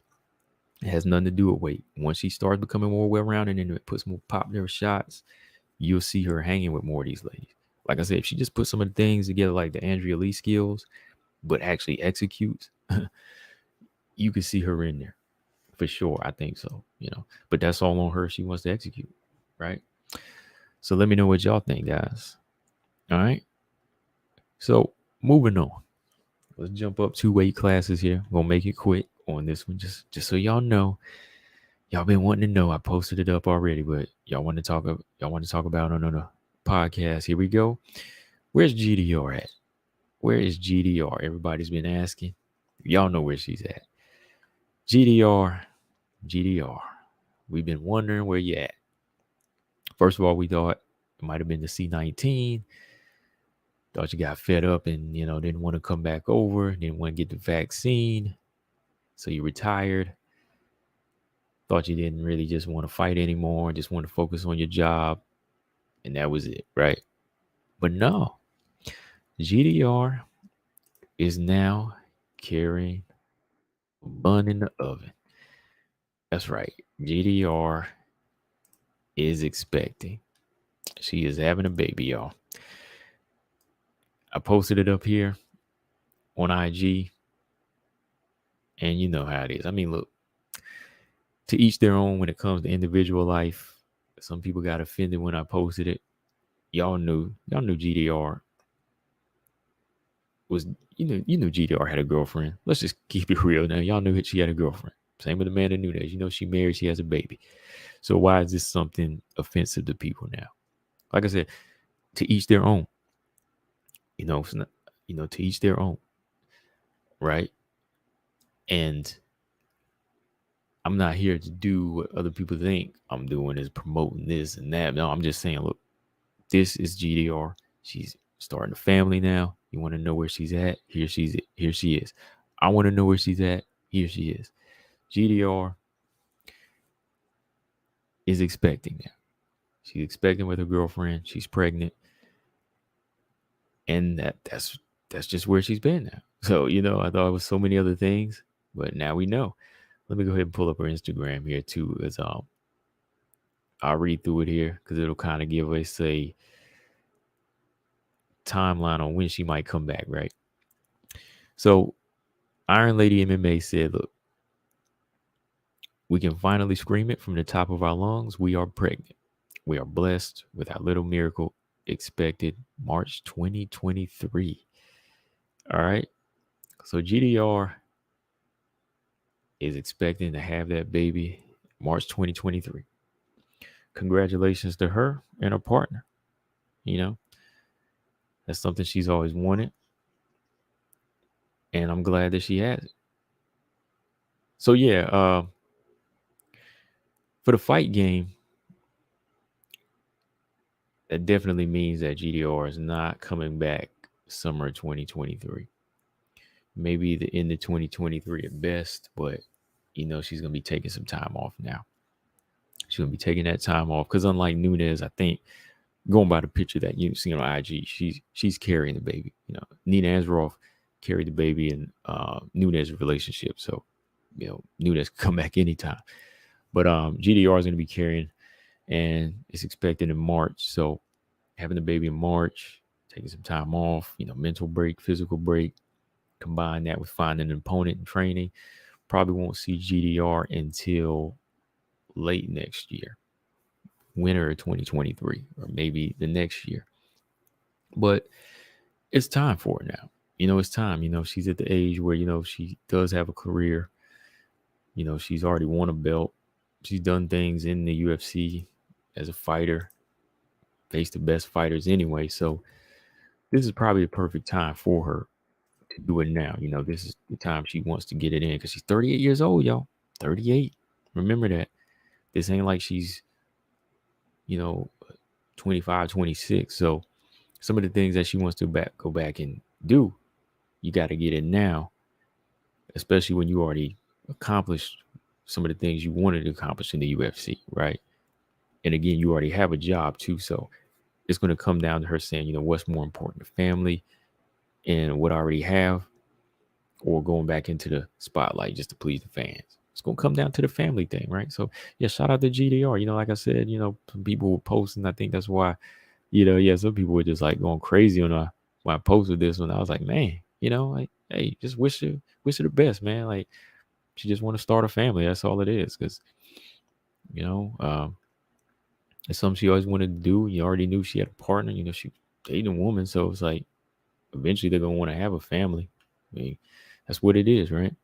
A: has nothing to do with weight. Once she starts becoming more well-rounded and it puts more pop in her shots, you'll see her hanging with more of these ladies. Like I said, if she just puts some of the things together, like the Andrea Lee skills, but actually executes, you can see her in there for sure. I think so, but that's all on her. She wants to execute, right? So let me know what y'all think, guys. All right. So moving on, let's jump up 2 weight classes here. We'll make it quick on this one, just so y'all know. Y'all been wanting to know. I posted it up already, but y'all want to talk about it on a podcast. Here we go. Where's GDR at? Where is GDR? Everybody's been asking. Y'all know where she's at. GDR. We've been wondering where you at. First of all, we thought it might have been the C19. Thought you got fed up and, didn't want to come back over, didn't want to get the vaccine. So you retired. Thought you didn't really just want to fight anymore, just want to focus on your job. And that was it, right? But no, GDR is now carrying a bun in the oven. That's right. GDR is expecting. She is having a baby, y'all. I posted it up here on IG. And you know how it is. I mean, look, to each their own when it comes to individual life. Some people got offended when I posted it. Y'all knew GDR was, GDR had a girlfriend. Let's just keep it real now. Y'all knew she had a girlfriend. Same with Amanda Nunes. She married, she has a baby. So why is this something offensive to people now? Like I said, to each their own. It's not, to each their own. Right? And I'm not here to do what other people think I'm doing, is promoting this and that. No, I'm just saying, look, this is GDR. She's starting a family now. You want to know where she's at? Here she is. I want to know where she's at. Here she is. GDR is expecting now. She's expecting with her girlfriend. She's pregnant. And that's just where she's been now. So, I thought it was so many other things, but now we know. Let me go ahead and pull up her Instagram here too. I'll read through it here because it'll kind of give us a timeline on when she might come back, right? So Iron Lady MMA said, look, we can finally scream it from the top of our lungs. We are pregnant. We are blessed with our little miracle expected March 2023. All right. So GDR is expecting to have that baby March 2023. Congratulations to her and her partner. You know, that's something she's always wanted. And I'm glad that she has it. So yeah, for the fight game, that definitely means that GDR is not coming back summer 2023. Maybe the end of 2023 at best, but she's gonna be taking some time off now. She's gonna be taking that time off because unlike Nunes, I think going by the picture that you see on IG, she's carrying the baby. Nina Ansaroff carried the baby in Nunes' relationship, so Nunes can come back anytime. But GDR is gonna be carrying, and it's expected in March. So having the baby in March, taking some time off, mental break, physical break, combine that with finding an opponent and training, probably won't see GDR until late next year, winter of 2023, or maybe the next year. But it's time for it now. It's time. She's at the age where, she does have a career. She's already won a belt. She's done things in the UFC as a fighter, faced the best fighters anyway. So this is probably the perfect time for her to do it now. This is the time she wants to get it in because she's 38 years old, y'all. 38. Remember that. This ain't like she's, 25, 26. So some of the things that she wants to go back and do, you got to get it now, especially when you already accomplished some of the things you wanted to accomplish in the UFC, right? And again, you already have a job too. So it's going to come down to her saying, what's more important, the family and what I already have, or going back into the spotlight just to please the fans. It's going to come down to the family thing, right? So, yeah, shout out to GDR. Like I said, some people were posting. I think that's why, some people were just like going crazy on when I posted this one. I was like, man, like, hey, just wish her the best, man. Like, she just want to start a family. That's all it is. Because, it's something she always wanted to do. You already knew she had a partner. She dating a woman. So it's like, eventually they're going to want to have a family. I mean, that's what it is, right?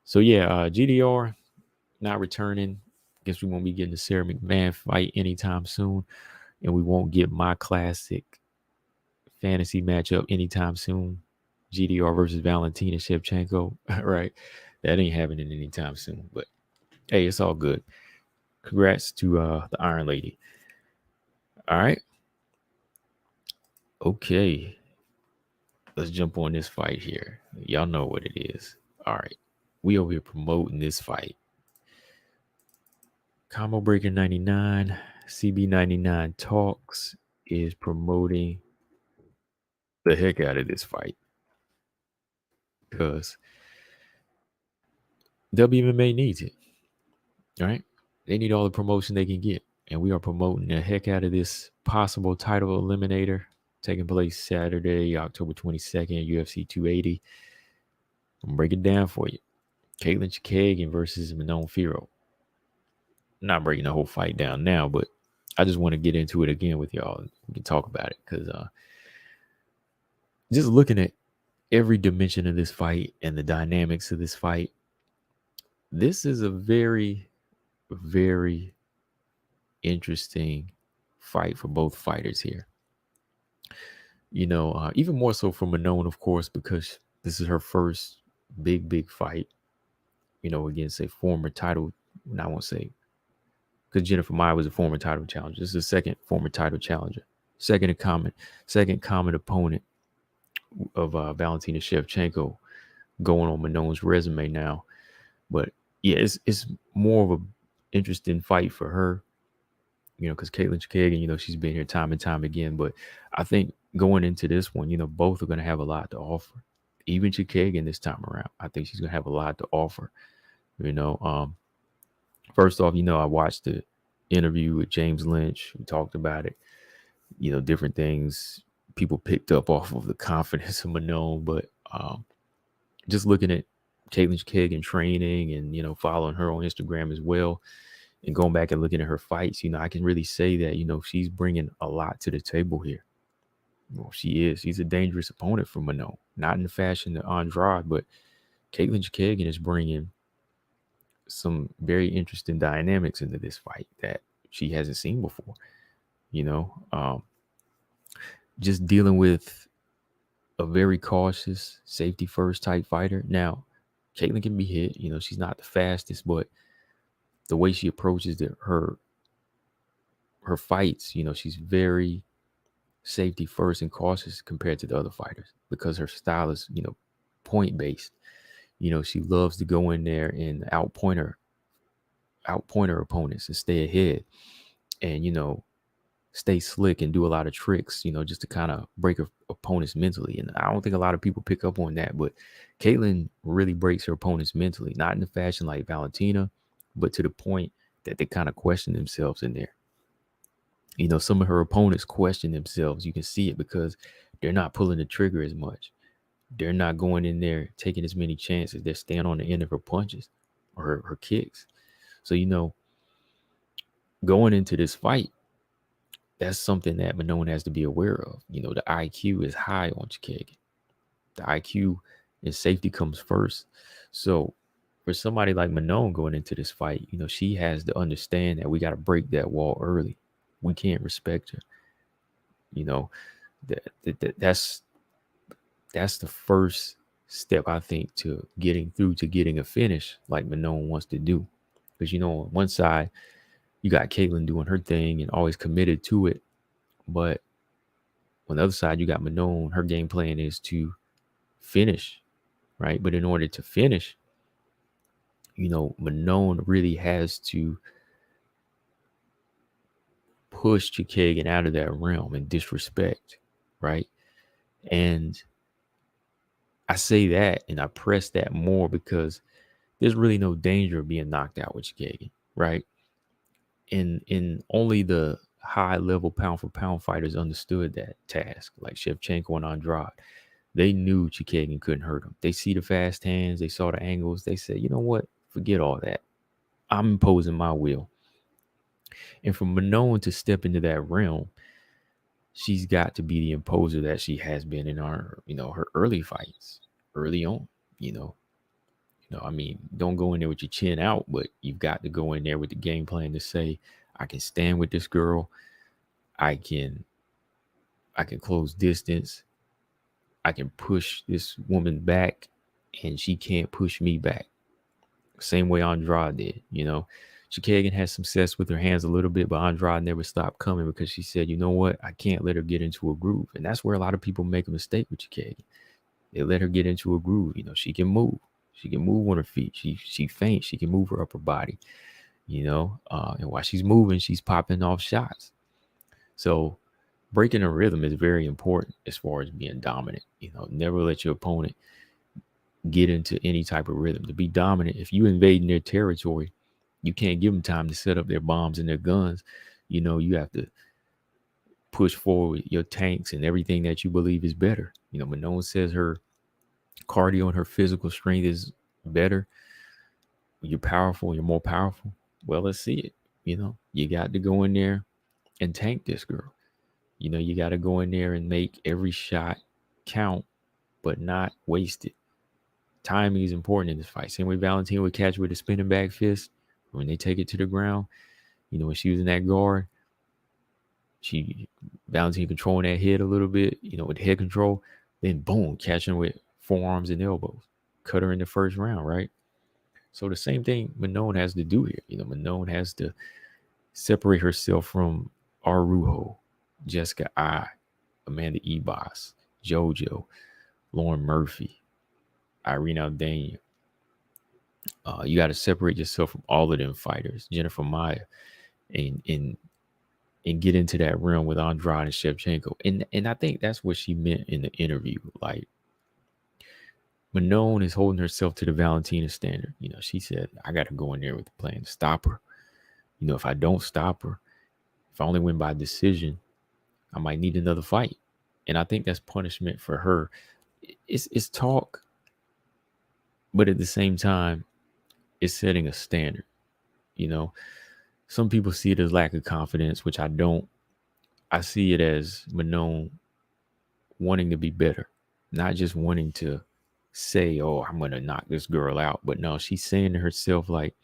A: So yeah, GDR not returning. Guess we won't be getting the Sarah McMahon fight anytime soon, and we won't get my classic fantasy matchup anytime soon. GDR versus Valentina Shevchenko, right? That ain't happening anytime soon. But hey, it's all good. Congrats to the Iron Lady. All right. Okay. Let's jump on this fight here. Y'all know what it is. All right. We over here promoting this fight. Combo Breaker 99, CB99 Talks is promoting the heck out of this fight because WMMA needs it. All right. They need all the promotion they can get. And we are promoting the heck out of this possible title eliminator taking place Saturday, October 22nd, UFC 280. I'm breaking it down for you. Caitlin Chookagian versus Manon Fiorot. Not breaking the whole fight down now, but I just want to get into it again with y'all. We can talk about it because just looking at every dimension of this fight and the dynamics of this fight, this is a very, very interesting fight for both fighters here. Even more so for Manon, of course, because this is her first big fight, against a former title. I won't say, because Jennifer Maia was a former title challenger. This is the second former title challenger, second common opponent of Valentina Shevchenko going on Manon's resume now. But yeah, it's more of a interesting fight for her, because Caitlin Chookagian, she's been here time and time again. But I think going into this one, both are going to have a lot to offer. Even Chookagian this time around, I think she's going to have a lot to offer. First off, I watched the interview with James Lynch. We talked about it, different things people picked up off of the confidence of Manon. But just looking at Katlyn Chookagian training and, following her on Instagram as well, and going back and looking at her fights, I can really say that, she's bringing a lot to the table here. Well, she's a dangerous opponent for Manon, not in the fashion of Andrade, but Katlyn Chookagian is bringing some very interesting dynamics into this fight that she hasn't seen before. Just dealing with a very cautious, safety first type fighter. Now, Katlyn can be hit. She's not the fastest, but the way she approaches her fights, she's very safety first and cautious compared to the other fighters because her style is, point based. She loves to go in there and outpoint her opponents and stay ahead and, stay slick and do a lot of tricks, just to kind of break her opponents mentally. And I don't think a lot of people pick up on that, but Katlyn really breaks her opponents mentally, not in the fashion like Valentina, but to the point that they kind of question themselves in there. Some of her opponents question themselves. You can see it because they're not pulling the trigger as much. They're not going in there taking as many chances. They're staying on the end of her punches or her kicks. So, going into this fight, that's something that Manon has to be aware of. The IQ is high on Chookagian. The IQ and safety comes first. So for somebody like Manon going into this fight, she has to understand that we got to break that wall early. We can't respect her. That's the first step, I think, to getting through to getting a finish like Manon wants to do. Because, on one side, you got Katlyn doing her thing and always committed to it. But on the other side, you got Manon. Her game plan is to finish, right? But in order to finish, Manon really has to push Chookagian out of that realm and disrespect, right? And I say that and I press that more because there's really no danger of being knocked out with Chookagian, right? In only the high level pound for pound fighters understood that task, like Shevchenko and Andrade. They knew Chookagian couldn't hurt him. They see the fast hands, they saw the angles. They said, you know what? Forget all that. I'm imposing my will. And for Manon to step into that realm, she's got to be the imposer that she has been in her early fights, early on. Don't go in there with your chin out, but you've got to go in there with the game plan to say, I can stand with this girl. I can close distance. I can push this woman back and she can't push me back. Same way Andrade did, Chookagian had some success with her hands a little bit, but Andrade never stopped coming because she said, you know what? I can't let her get into a groove. And that's where a lot of people make a mistake with Chookagian. They let her get into a groove. She can move. She can move on her feet. She faints. She can move her upper body, and while she's moving, she's popping off shots. So breaking a rhythm is very important as far as being dominant. Never let your opponent get into any type of rhythm. To be dominant, if you invade their territory, you can't give them time to set up their bombs and their guns. You have to push forward your tanks and everything that you believe is better. Manon says her cardio and her physical strength is better. You're powerful. You're more powerful. Well, let's see it. You got to go in there and tank this girl. You got to go in there and make every shot count, but not waste it. Timing is important in this fight. Same way Valentine would catch with a spinning back fist when they take it to the ground. When she was in that guard, Valentine controlling that head a little bit, with head control, then boom, catching with forearms and elbows. Cut her in the first round, right? So the same thing Manon has to do here. Manon has to separate herself from Arujo, Jessica I, Amanda Ebos, JoJo, Lauren Murphy, Irene Aldana. You got to separate yourself from all of them fighters, Jennifer Maya, and get into that realm with Andrade and Shevchenko. And I think that's what she meant in the interview. Like, Manon is holding herself to the Valentina standard. She said, I got to go in there with the plan to stop her. If I don't stop her, if I only win by decision, I might need another fight. And I think that's punishment for her. It's talk, but at the same time, it's setting a standard. You know, some people see it as lack of confidence, which I don't. I see it as Manon wanting to be better, not just wanting to say, "Oh, I'm gonna knock this girl out," but no, she's saying to herself like,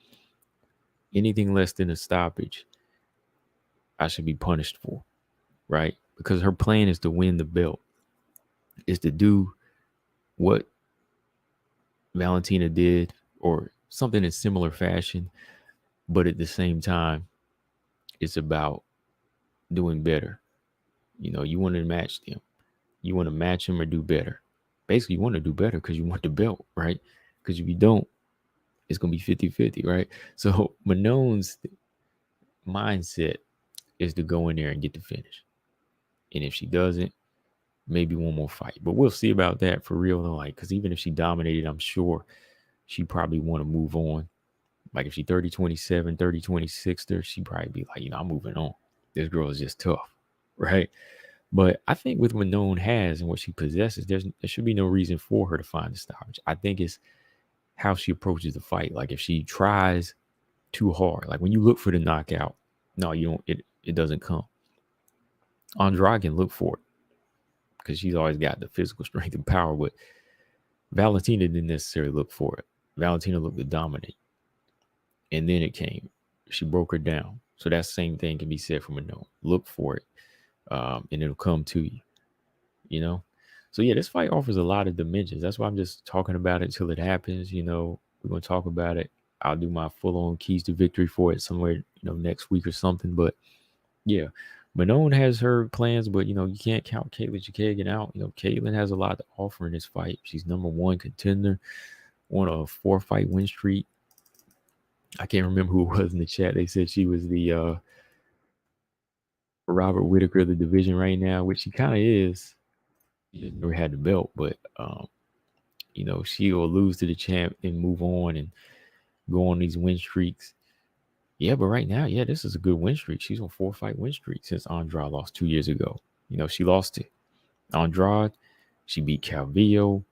A: anything less than a stoppage, I should be punished for, right? Because her plan is to win the belt, is to do what Valentina did or something in similar fashion, but at the same time, it's about doing better. You want to match them. You want to match them or do better. Basically, you want to do better because you want the belt, right? Because if you don't, it's going to be 50-50, right? So Manon's mindset is to go in there and get the finish. And if she doesn't, maybe one more fight. But we'll see about that for real, though. Like, because even if she dominated, I'm sure she probably want to move on. Like if she 30-27, 30-26, she'd probably be like, I'm moving on. This girl is just tough, right? But I think with what Manon has and what she possesses, there should be no reason for her to find a stoppage. I think it's how she approaches the fight. Like if she tries too hard, like when you look for the knockout, no, you don't. It doesn't come. Andrade can look for it because she's always got the physical strength and power, but Valentina didn't necessarily look for it. Valentina looked to dominate. And then it came. She broke her down. So that same thing can be said for Manon. Look for it, and it'll come to you. So, yeah, this fight offers a lot of dimensions. That's why I'm just talking about it till it happens. We're going to talk about it. I'll do my full-on keys to victory for it somewhere, next week or something. But, yeah, Manon has her plans, but, you can't count Katlyn Chookagian out. Katlyn has a lot to offer in this fight. She's number one contender on a 4-fight win streak. I can't remember who it was in the chat. They said she was the Robert Whitaker of the division right now, which she kind of is. She just never had the belt, but she will lose to the champ and move on and go on these win streaks. Yeah, but right now, yeah, this is a good win streak. She's on 4-fight win streak since Andrade lost 2 years ago. She lost to Andrade. She beat Calvillo,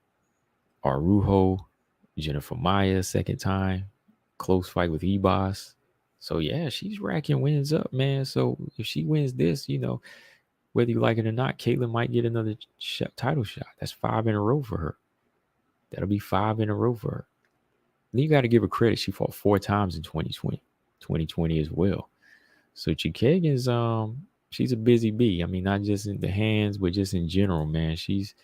A: Arujo, Jennifer Maia second time. Close fight with Ebos. So, yeah, she's racking wins up, man. So, if she wins this, whether you like it or not, Katlyn might get another title shot. That's 5 in a row for her. That'll be 5 in a row for her. And you got to give her credit. She fought 4 times in 2020 as well. So, Chookagian's, she's a busy bee. I mean, not just in the hands, but just in general, man. She's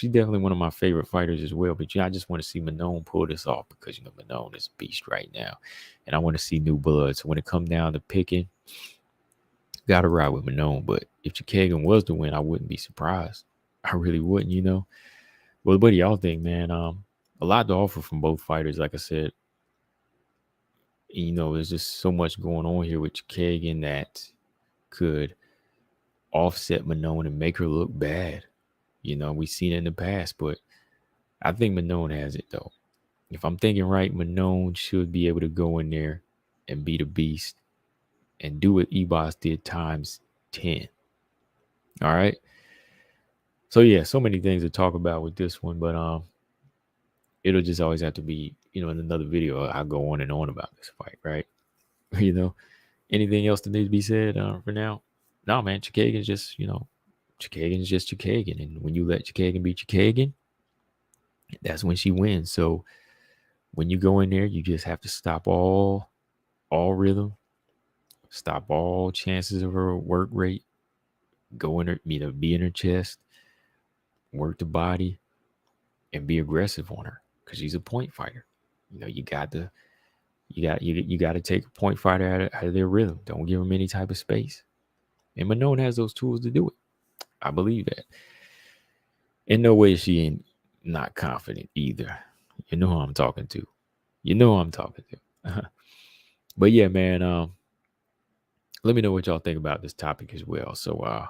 A: definitely one of my favorite fighters as well. But I just want to see Manon pull this off because, Manon is a beast right now. And I want to see new blood. So when it comes down to picking, got to ride with Manon. But if Chookagian was to win, I wouldn't be surprised. I really wouldn't, Well, what do y'all think, man? A lot to offer from both fighters, like I said. There's just so much going on here with Chookagian that could offset Manon and make her look bad. We've seen it in the past, but I think Manon has it, though. If I'm thinking right, Manon should be able to go in there and beat a beast and do what Ebos did times 10. All right? So, yeah, so many things to talk about with this one, but it'll just always have to be, in another video, I'll go on and on about this fight, right? Anything else that needs to be said for now? No, man, Chookagian's just, Chookagian's just Chookagian. And when you let Chookagian be Chookagian, that's when she wins. So when you go in there, you just have to stop all rhythm, stop all chances of her work rate, go in her, be in her chest, work the body, and be aggressive on her because she's a point fighter. You got to take a point fighter out of their rhythm. Don't give them any type of space. And Manon has those tools to do it. I believe that. In no way is she not confident either. You know who I'm talking to. But yeah, man, let me know what y'all think about this topic as well. So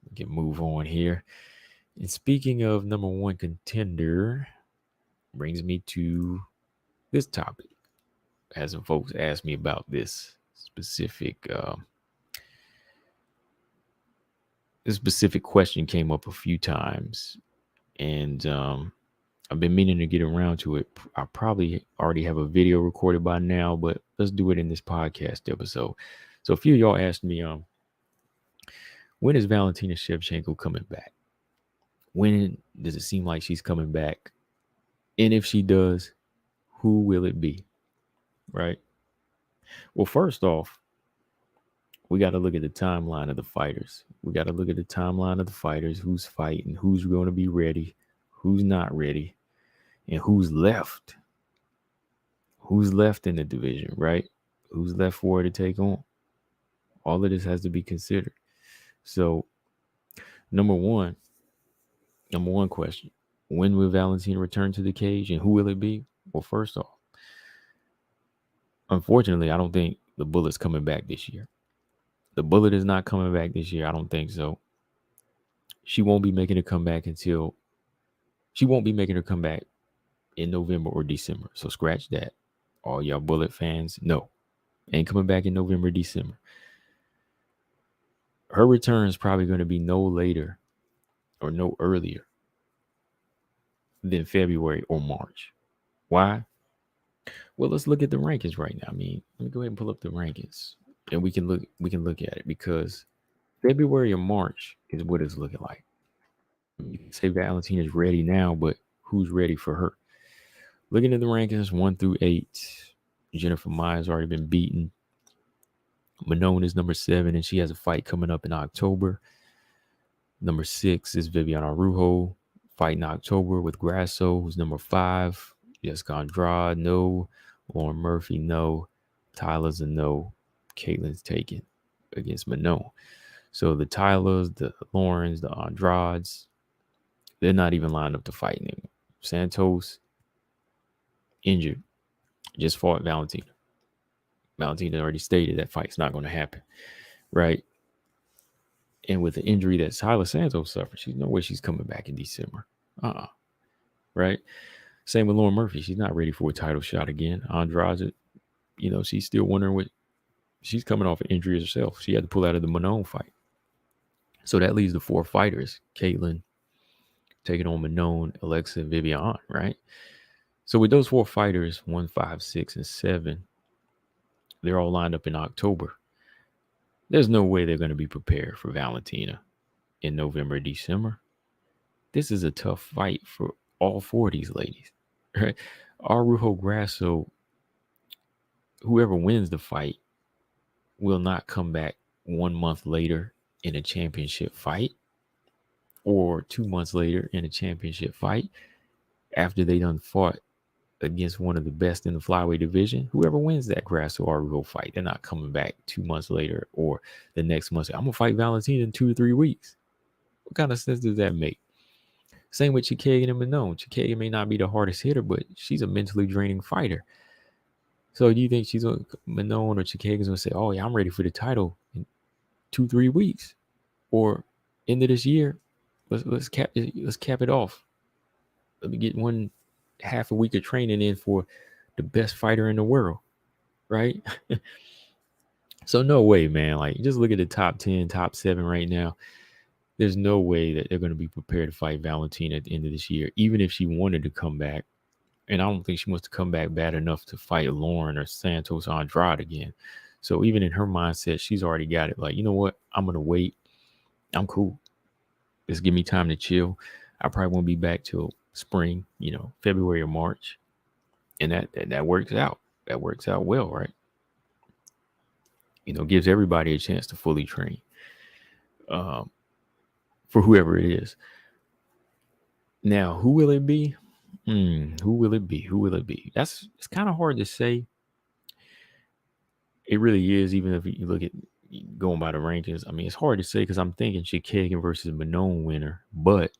A: we can move on here. And speaking of number one contender, brings me to this topic. As some folks asked me about this specific this specific question came up a few times, and I've been meaning to get around to it. I probably already have a video recorded by now, but let's do it in this podcast episode. So a few of y'all asked me, when is Valentina Shevchenko coming back? When does it seem like she's coming back? And if she does, who will it be? Right? Well, first off, we got to look at the timeline of the fighters. Who's fighting, who's going to be ready, who's not ready, and who's left. Who's left in the division, right? Who's left for her to take on? All of this has to be considered. So, number one question: when will Valentina return to the cage, and who will it be? Well, first off, unfortunately, I don't think the Bullet's coming back this year. The Bullet is not coming back this year. I don't think so. She won't be making a comeback in November or December. So scratch that. All y'all Bullet fans, no. Ain't coming back in November, December. Her return is probably going to be no later or no earlier than February or March. Why? Well, let's look at the rankings right now. I mean, let me go ahead and pull up the rankings, and we can look at it, because February or March is what it's looking like. You can say Valentina's ready now, but who's ready for her? Looking at the rankings 1 through 8, Jennifer Maia's already been beaten. Manon is number 7, and she has a fight coming up in October. Number 6 is Viviane Araújo, fight in October with Grasso, who's number 5. Jessica Andrade, no. Lauren Murphy, no. Tyler's a no. Caitlin's taken against Manon. So the Tylers, the Laurens, the Andrades, they're not even lined up to fight anymore. Santos, injured, just fought Valentina. Valentina already stated that fight's not going to happen, right? And with the injury that Tyler Santos suffered, there's no way she's coming back in December. Right? Same with Lauren Murphy. She's not ready for a title shot again. Andrade, she's still wondering what. She's coming off an injury herself. She had to pull out of the Manon fight. So that leaves the 4 fighters. Caitlin taking on Manon, Alexa, and Viviane, right? So with those 4 fighters, 1, 5, 6, and 7, they're all lined up in October. There's no way they're going to be prepared for Valentina in November, December. This is a tough fight for all 4 of these ladies, right? Araújo, Grasso, whoever wins the fight will not come back 1 month later in a championship fight, or 2 months later in a championship fight after they done fought against one of the best in the flyweight division. Whoever wins that Grasso Araújo fight, they're not coming back 2 months later or the next month. I'm gonna fight Valentina in 2 or 3 weeks. What kind of sense does that make? Same with Chookagian and Manon. Chookagian may not be the hardest hitter, but she's a mentally draining fighter. So do you think Manon or Chookagian's gonna say, "Oh yeah, I'm ready for the title in 2-3 weeks, or end of this year? Let's cap it off. Let me get 1.5 a week of training in for the best fighter in the world," right? So no way, man. Like, just look at the top 10, top 7 right now. There's no way that they're going to be prepared to fight Valentina at the end of this year, even if she wanted to come back. And I don't think she wants to come back bad enough to fight Lauren or Santos or Andrade again. So even in her mindset, she's already got it. Like, you know what? I'm going to wait. I'm cool. Just give me time to chill. I probably won't be back till spring, February or March. And that works out. That works out well, right? Gives everybody a chance to fully train for whoever it is. Now, who will it be? Who will it be? It's kind of hard to say. It really is, even if you look at going by the rankings. I mean, it's hard to say because I'm thinking Chookagian versus Manon winner. But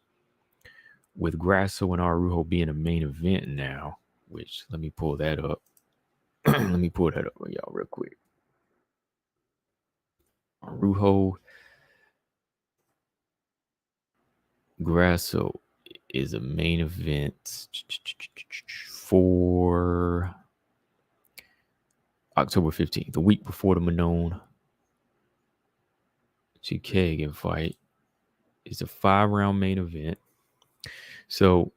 A: with Grasso and Araújo being a main event now, which let me pull that up. Let me pull that up for y'all real quick. Araújo, Grasso is a main event for October 15th, the week before the Manon Chookagian fight. It's a 5-round main event. So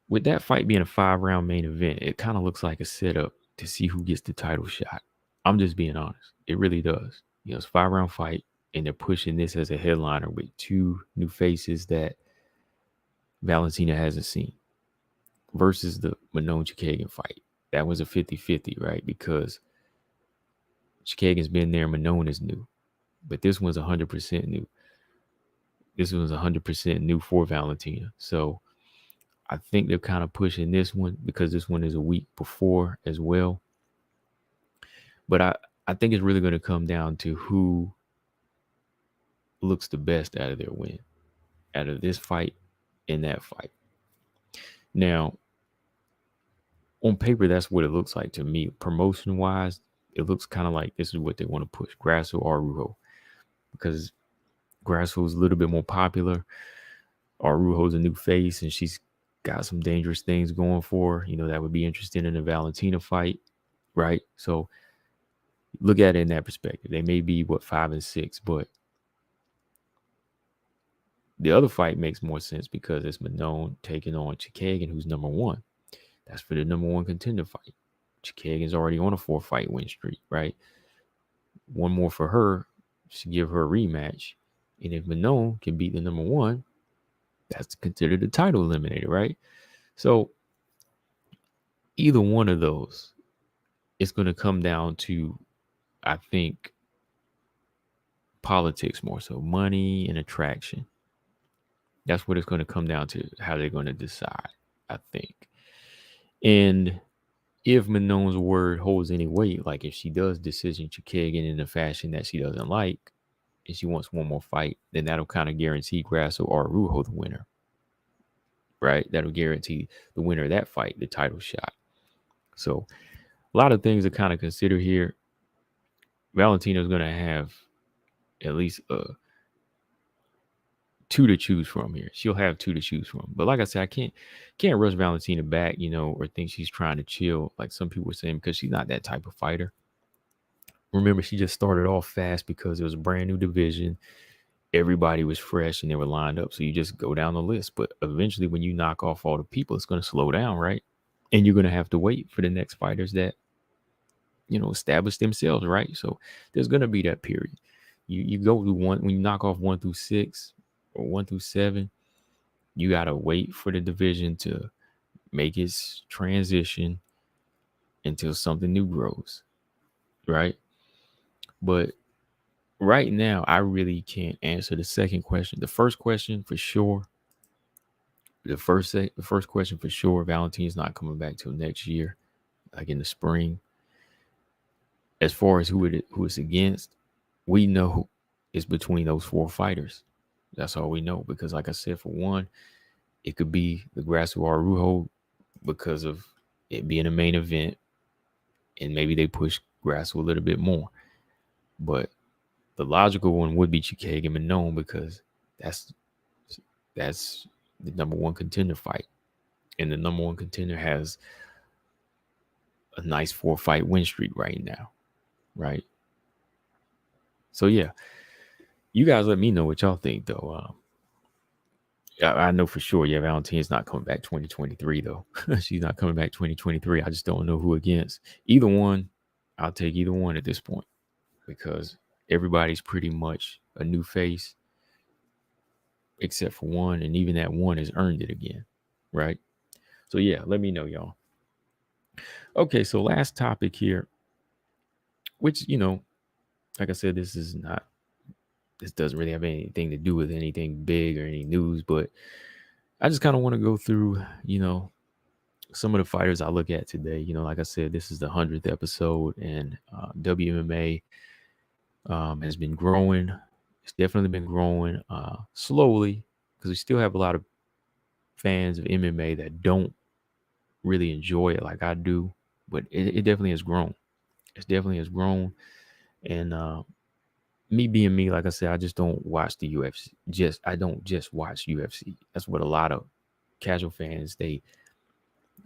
A: with that fight being a 5-round main event, it kind of looks like a setup to see who gets the title shot. I'm just being honest. It really does. It's a 5-round fight, and they're pushing this as a headliner with 2 new faces that Valentina hasn't seen versus the Manon Chookagian fight. That was a 50-50, right? Because Chookagian's been there, Manon is new. But this one's 100% new. This one's 100% new for Valentina. So I think they're kind of pushing this one because this one is a week before as well. But I think it's really going to come down to who looks the best out of their win, out of this fight and that fight. Now, on paper, that's what it looks like to me. Promotion-wise, it looks kind of like this is what they want to push, Grasso or Araujo, because Grasso's a little bit more popular. Araujo's a new face, and she's got some dangerous things going for her. That would be interesting in a Valentina fight, right? So look at it in that perspective. They may be 5 and 6, but the other fight makes more sense because it's Manon taking on Chookagian, who's number 1. That's for the number 1 contender fight. Chookagian's already on a 4-fight win streak, right? One more for her should give her a rematch. And if Manon can beat the number 1, that's considered a title eliminator, right? So either one of those, it's going to come down to, I think, politics more so, money and attraction. That's what it's going to come down to, how they're going to decide, I think. And if Manon's word holds any weight, like if she does decision Chookagian in a fashion that she doesn't like, and she wants one more fight, then that'll kind of guarantee Grasso or Araujo the winner, right? That'll guarantee the winner of that fight the title shot. So a lot of things to kind of consider here. Valentina's going to have at least 2 to choose from here. She'll have 2 to choose from. But like I said, I can't rush Valentina back, or think she's trying to chill, like some people were saying, because she's not that type of fighter. Remember, she just started off fast because it was a brand new division. Everybody was fresh and they were lined up. So you just go down the list. But eventually, when you knock off all the people, it's going to slow down, right? And you're going to have to wait for the next fighters that, establish themselves, right? So there's going to be that period. You go to one, when you knock off 1 through 6 or 1 through 7, you got to wait for the division to make its transition until something new grows, right? But right now, I really can't answer the second question. The first question for sure, the first question for sure, Valentine's not coming back till next year, like in the spring. As far as who it's against, we know it's between those 4 fighters. That's all we know, because like I said, for one, it could be the Grasso or Araujo because of it being a main event, and maybe they push Grasso a little bit more. But the logical one would be Chookagian Manon, because that's the number 1 contender fight, and the number 1 contender has a nice 4-fight win streak right now, right? So yeah, you guys let me know what y'all think though. I know for sure, yeah, Valentine's not coming back 2023 though. She's not coming back 2023. I just don't know who against. Either one, I'll take either one at this point, because everybody's pretty much a new face except for one, and even that one has earned it again, right? So yeah, let me know, y'all. Okay, so last topic here, which, like I said, this doesn't really have anything to do with anything big or any news, but I just kind of want to go through, some of the fighters I look at today. Like I said, this is the 100th episode, and WMMA has been growing. It's definitely been growing slowly, because we still have a lot of fans of MMA that don't really enjoy it like I do, but it definitely has grown. It definitely has grown. And me being me, like I said, I just don't watch the UFC. I don't just watch UFC. That's what a lot of casual fans, they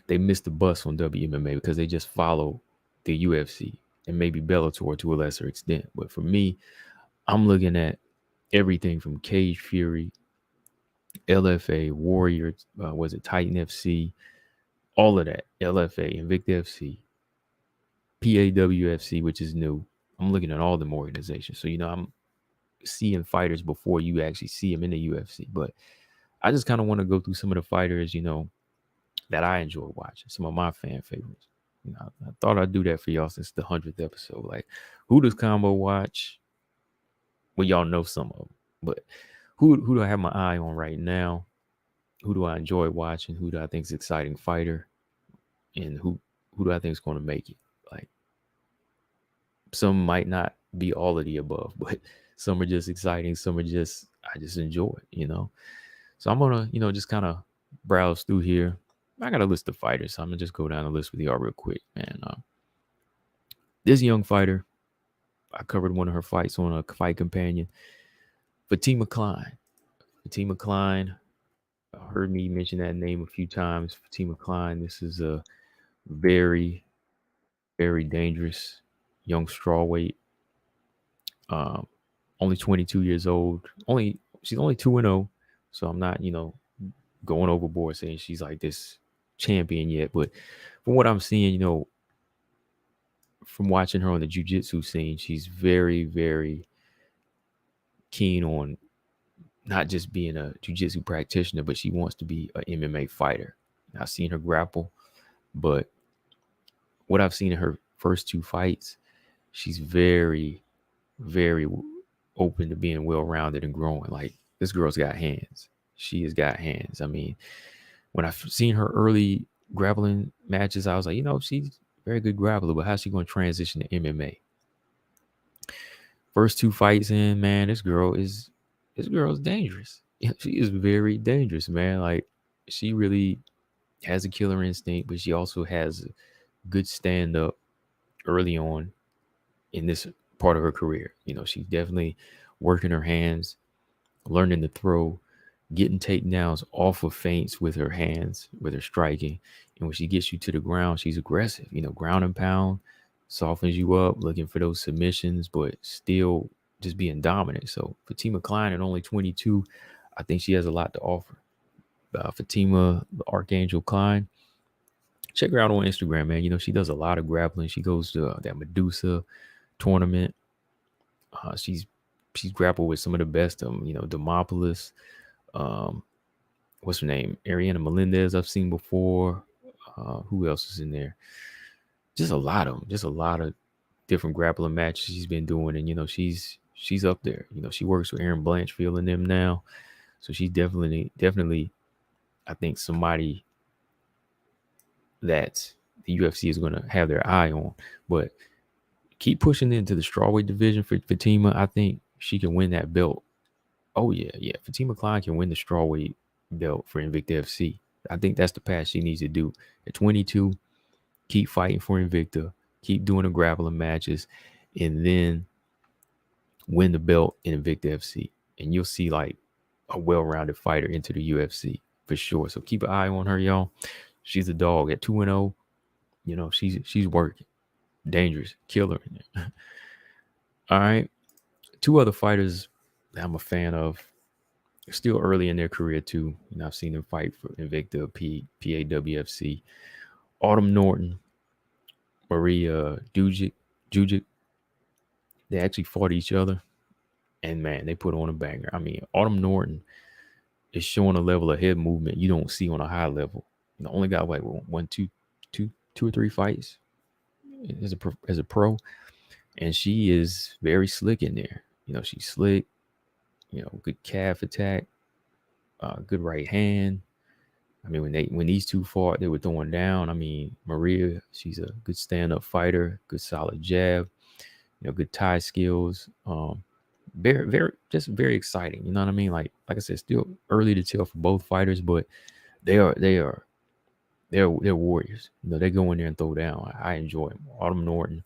A: miss the bus on WMMA because they just follow the UFC and maybe Bellator to a lesser extent. But for me, I'm looking at everything from Cage Fury, LFA, Warrior, was it Titan FC, all of that, LFA, Invicta FC, PAWFC, which is new. I'm looking at all them organizations. So, I'm seeing fighters before you actually see them in the UFC. But I just kind of want to go through some of the fighters, that I enjoy watching, some of my fan favorites. I thought I'd do that for y'all since the 100th episode. Like, who does Combo watch? Well, y'all know some of them. But who do I have my eye on right now? Who do I enjoy watching? Who do I think is an exciting fighter? And who do I think is going to make it? Like, some might not be all of the above, but some are just exciting. Some are just, I just enjoy it, So I'm going to, just kind of browse through here. I got a list of fighters, so I'm going to just go down the list with y'all real quick, man. This young fighter, I covered one of her fights on a Fight Companion. Fatima Klein. Fatima Klein, heard me mention that name a few times. Fatima Klein, this is a very, very dangerous young strawweight. Only 22 years old. She's only 2-0, so I'm not, going overboard saying she's like this champion yet. But from what I'm seeing, from watching her on the jiu-jitsu scene, she's very, very keen on not just being a jiu-jitsu practitioner, but she wants to be an MMA fighter. I've seen her grapple, but what I've seen in her first two fights, she's very, very open to being well-rounded and growing. Like, this girl's got hands. She has got hands. I mean, when I've seen her early grappling matches, I was like, she's a very good grappler, but how's she going to transition to MMA? First two fights in, man, this girl is dangerous. She is very dangerous, man. Like, she really has a killer instinct, but she also has a good stand-up early on in this part of her career. She's definitely working her hands, learning to throw, getting takedowns off of feints with her hands, with her striking. And when she gets you to the ground, she's aggressive. Ground and pound, softens you up, looking for those submissions, but still just being dominant. So Fatima Klein at only 22, I think she has a lot to offer. Fatima, the Archangel Klein, check her out on Instagram, man. She does a lot of grappling. She goes to that Medusa tournament. She's grappled with some of the best of them, Demopoulos, what's her name? Ariana Melendez I've seen before. Who else is in there? Just a lot of them. Just a lot of different grappling matches she's been doing. And, she's up there. She works with Aaron Blanchfield and them now. So she's definitely, I think, somebody that the UFC is going to have their eye on. But keep pushing into the strawweight division for Fatima. I think she can win that belt. Oh, yeah. Fatima Klein can win the strawweight belt for Invicta FC. I think that's the path she needs to do. At 22, keep fighting for Invicta, keep doing the grappling matches, and then win the belt in Invicta FC. And you'll see like a well-rounded fighter into the UFC for sure. So keep an eye on her, y'all. She's a dog at 2-0. She's working. Dangerous. Killer in there. All right. Two other fighters that I'm a fan of. Still early in their career too. I've seen them fight for Invicta, PAWFC. Autumn Norton, Maria Dujic. They actually fought each other. And man, they put on a banger. I mean, Autumn Norton is showing a level of head movement you don't see on a high level. Only got like two or three fights as a pro. And she is very slick in there. She's slick. Good calf attack, good right hand. I mean, when these two fought, they were throwing down. I mean, Maria, she's a good stand-up fighter, good solid jab, good tie skills. Very, very, just very exciting. You know what I mean? Like I said, still early to tell for both fighters, but they're warriors. They go in there and throw down. I enjoy them. Autumn Norton,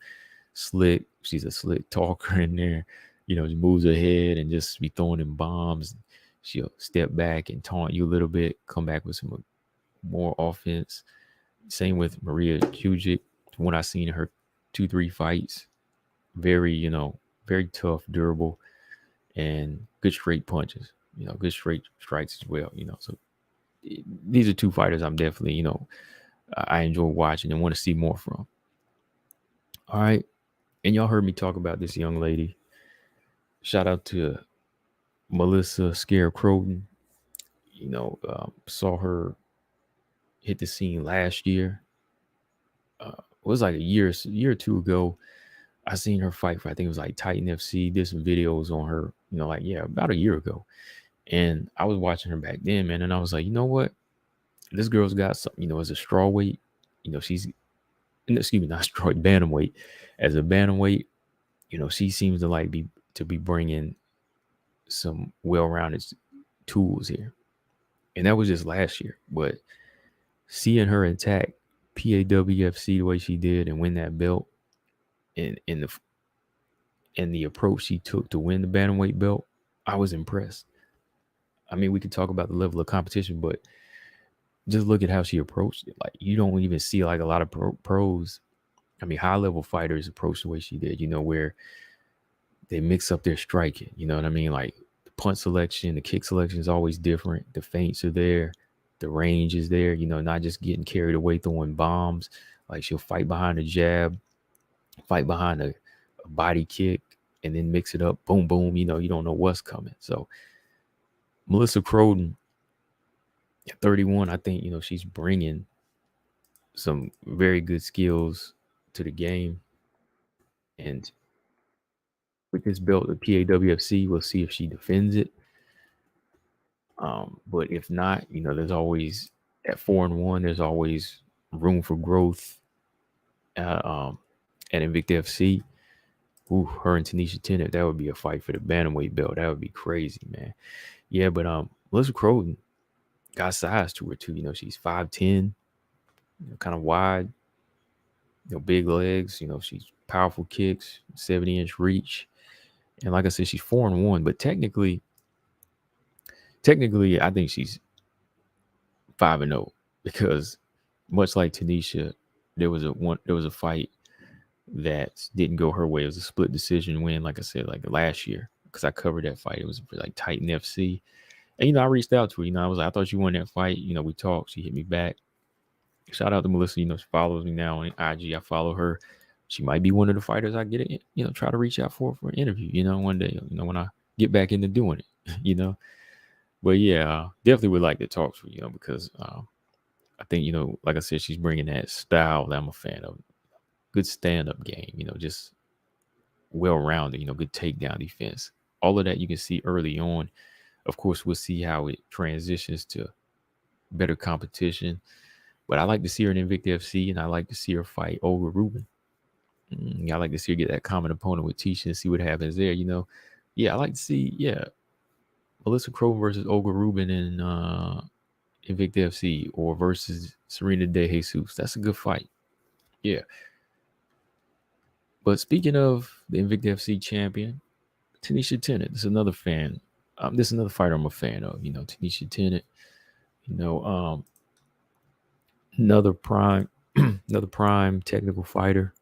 A: slick. She's a slick talker in there. She moves her head and just be throwing in bombs. She'll step back and taunt you a little bit, come back with some more offense. Same with Maria Dujic. When I seen her 2-3 fights. Very, very tough, durable, and good straight punches. Good straight strikes as well. So these are two fighters I'm definitely, I enjoy watching and want to see more from. All right. And y'all heard me talk about this young lady. Shout out to Melissa Scare-Croton. Saw her hit the scene last year. It was like a year or two ago. I seen her fight for, I think it was like Titan FC. Did some videos on her, about a year ago. And I was watching her back then, man. And I was like, you know what? This girl's got something, as a strawweight, she's, excuse me, not strawweight, bantamweight. As a bantamweight, she seems to be bringing some well-rounded tools here. And that was just last year. But seeing her attack PAWFC the way she did and win that belt, and the approach she took to win the bantamweight belt, I was impressed. I mean, we could talk about the level of competition, but just look at how she approached it. Like, you don't even see like a lot of pros. I mean, high-level fighters approach the way she did, where they mix up their striking. You know what I mean? Like, the punch selection, the kick selection is always different. The feints are there. The range is there, not just getting carried away throwing bombs. Like, she'll fight behind a jab, fight behind a body kick, and then mix it up. Boom, boom. You don't know what's coming. So Melissa Croton, at 31, I think, she's bringing some very good skills to the game. And with this belt, the PAWFC, we'll see if she defends it. But if not, there's always, at 4-1, there's always room for growth at Invicta FC. Ooh, her and Tanisha Tennant, that would be a fight for the bantamweight belt. That would be crazy, man. Yeah, but Melissa Croton got size to her too. She's 5'10", kind of wide, big legs. She's powerful kicks, 70-inch reach, and like I said, she's 4-1. But technically, I think she's 5-0 because, much like Tanisha, there was a fight that didn't go her way. It was a split decision win, like I said, like last year, because I covered that fight. It was like Titan FC. And, I reached out to her. I was like, I thought you won that fight. We talked. She hit me back. Shout out to Melissa. She follows me now on IG. I follow her. She might be one of the fighters I get it, try to reach out for an interview, one day, when I get back into doing it, But yeah, definitely would like to talk to her, because I think, like I said, she's bringing that style that I'm a fan of. Good stand-up game, just well-rounded, good takedown defense. All of that you can see early on. Of course, we'll see how it transitions to better competition. But I like to see her in Invicta FC, and I like to see her fight Olga Rubin. I like to see her get that common opponent with Tisha and see what happens there, Yeah, I like to see, Melissa Croton versus Olga Rubin in Invicta FC, or versus Serena De Jesus. That's a good fight. Yeah. But speaking of the Invicta FC champion, Tanisha Tennant, this is another fan. This is another fighter I'm a fan of. Tanisha Tennant. Another prime, another prime technical fighter.